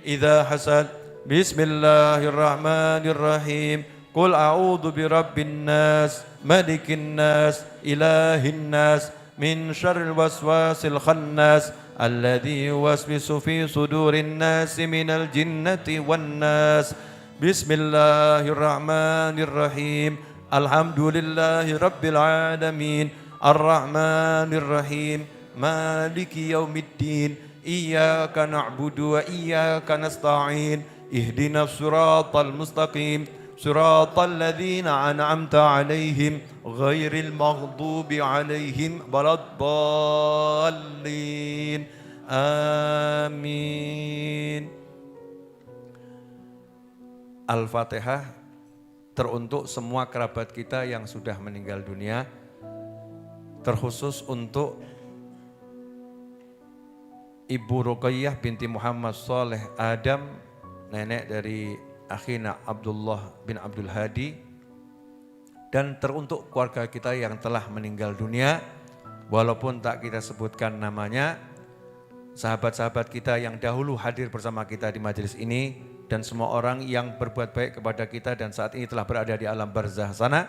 idza hasad. Bismillahirrahmanirrahim. Qul a'udzu birabbin nas, malikin nas, ilahin nas, min syarril waswasil khannas, alladzi yuwaswisu fi sudurin nasi minal jinnati wan nas. Bismillahirrahmanirrahim. Alhamdulillahi rabbil alamin, arrahmanirrahim, maliki yaumiddin, iyyaka na'budu wa iyyaka nasta'in, ihdinas siratal mustaqim, siratal ladzina an'amta 'alaihim ghairil maghdubi 'alaihim waladdallin. Amin. Al-Fatihah teruntuk semua kerabat kita yang sudah meninggal dunia, terkhusus untuk Ibu Ruqayyah binti Muhammad Saleh Adam, nenek dari akhina Abdullah bin Abdul Hadi, dan teruntuk keluarga kita yang telah meninggal dunia, walaupun tak kita sebutkan namanya, sahabat-sahabat kita yang dahulu hadir bersama kita di majelis ini, dan semua orang yang berbuat baik kepada kita dan saat ini telah berada di alam barzah sana.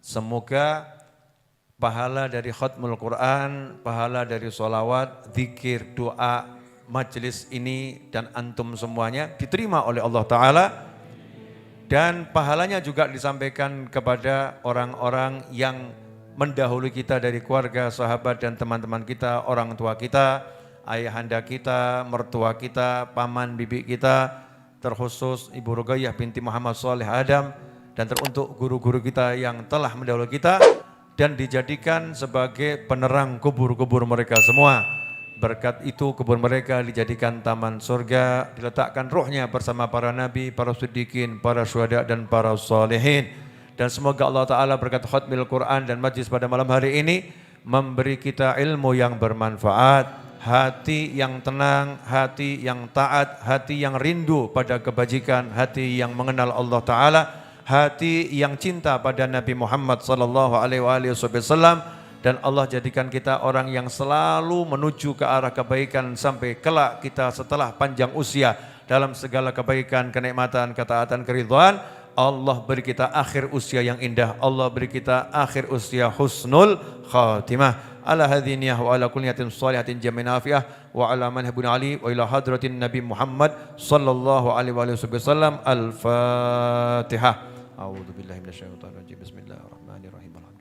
Semoga pahala dari khatmul Quran, pahala dari sholawat, zikir, doa, majelis ini dan antum semuanya diterima oleh Allah Ta'ala. Dan pahalanya juga disampaikan kepada orang-orang yang mendahului kita dari keluarga, sahabat dan teman-teman kita, orang tua kita, ayahanda kita, mertua kita, paman, bibi kita, terkhusus Ibu Ruqayyah binti Muhammad Saleh Adam, dan teruntuk guru-guru kita yang telah mendahului kita dan dijadikan sebagai penerang kubur-kubur mereka semua. Berkat itu kebun mereka dijadikan taman surga, diletakkan ruhnya bersama para nabi, para siddiqin, para syuhada dan para salihin. Dan semoga Allah Ta'ala berkat khatmil Quran dan majlis pada malam hari ini memberi kita ilmu yang bermanfaat, hati yang tenang, hati yang taat, hati yang rindu pada kebajikan, hati yang mengenal Allah Ta'ala, hati yang cinta pada Nabi Muhammad sallallahu alaihi wasallam. Dan Allah jadikan kita orang yang selalu menuju ke arah kebaikan sampai kelak kita setelah panjang usia dalam segala kebaikan, kenikmatan, ketaatan, keridhaan. Allah beri kita akhir usia yang indah. Allah beri kita akhir usia husnul khatimah. Ala hadhiniyah wa ala kulliyatin salihatin jamin afiyah wa ala manhabun ali wa ila hadratin Nabi Muhammad sallallahu alaihi wasallam. Al-Fatihah. A'udzu billahi minasyaitonir rajim. Bismillahirrahmanirrahim.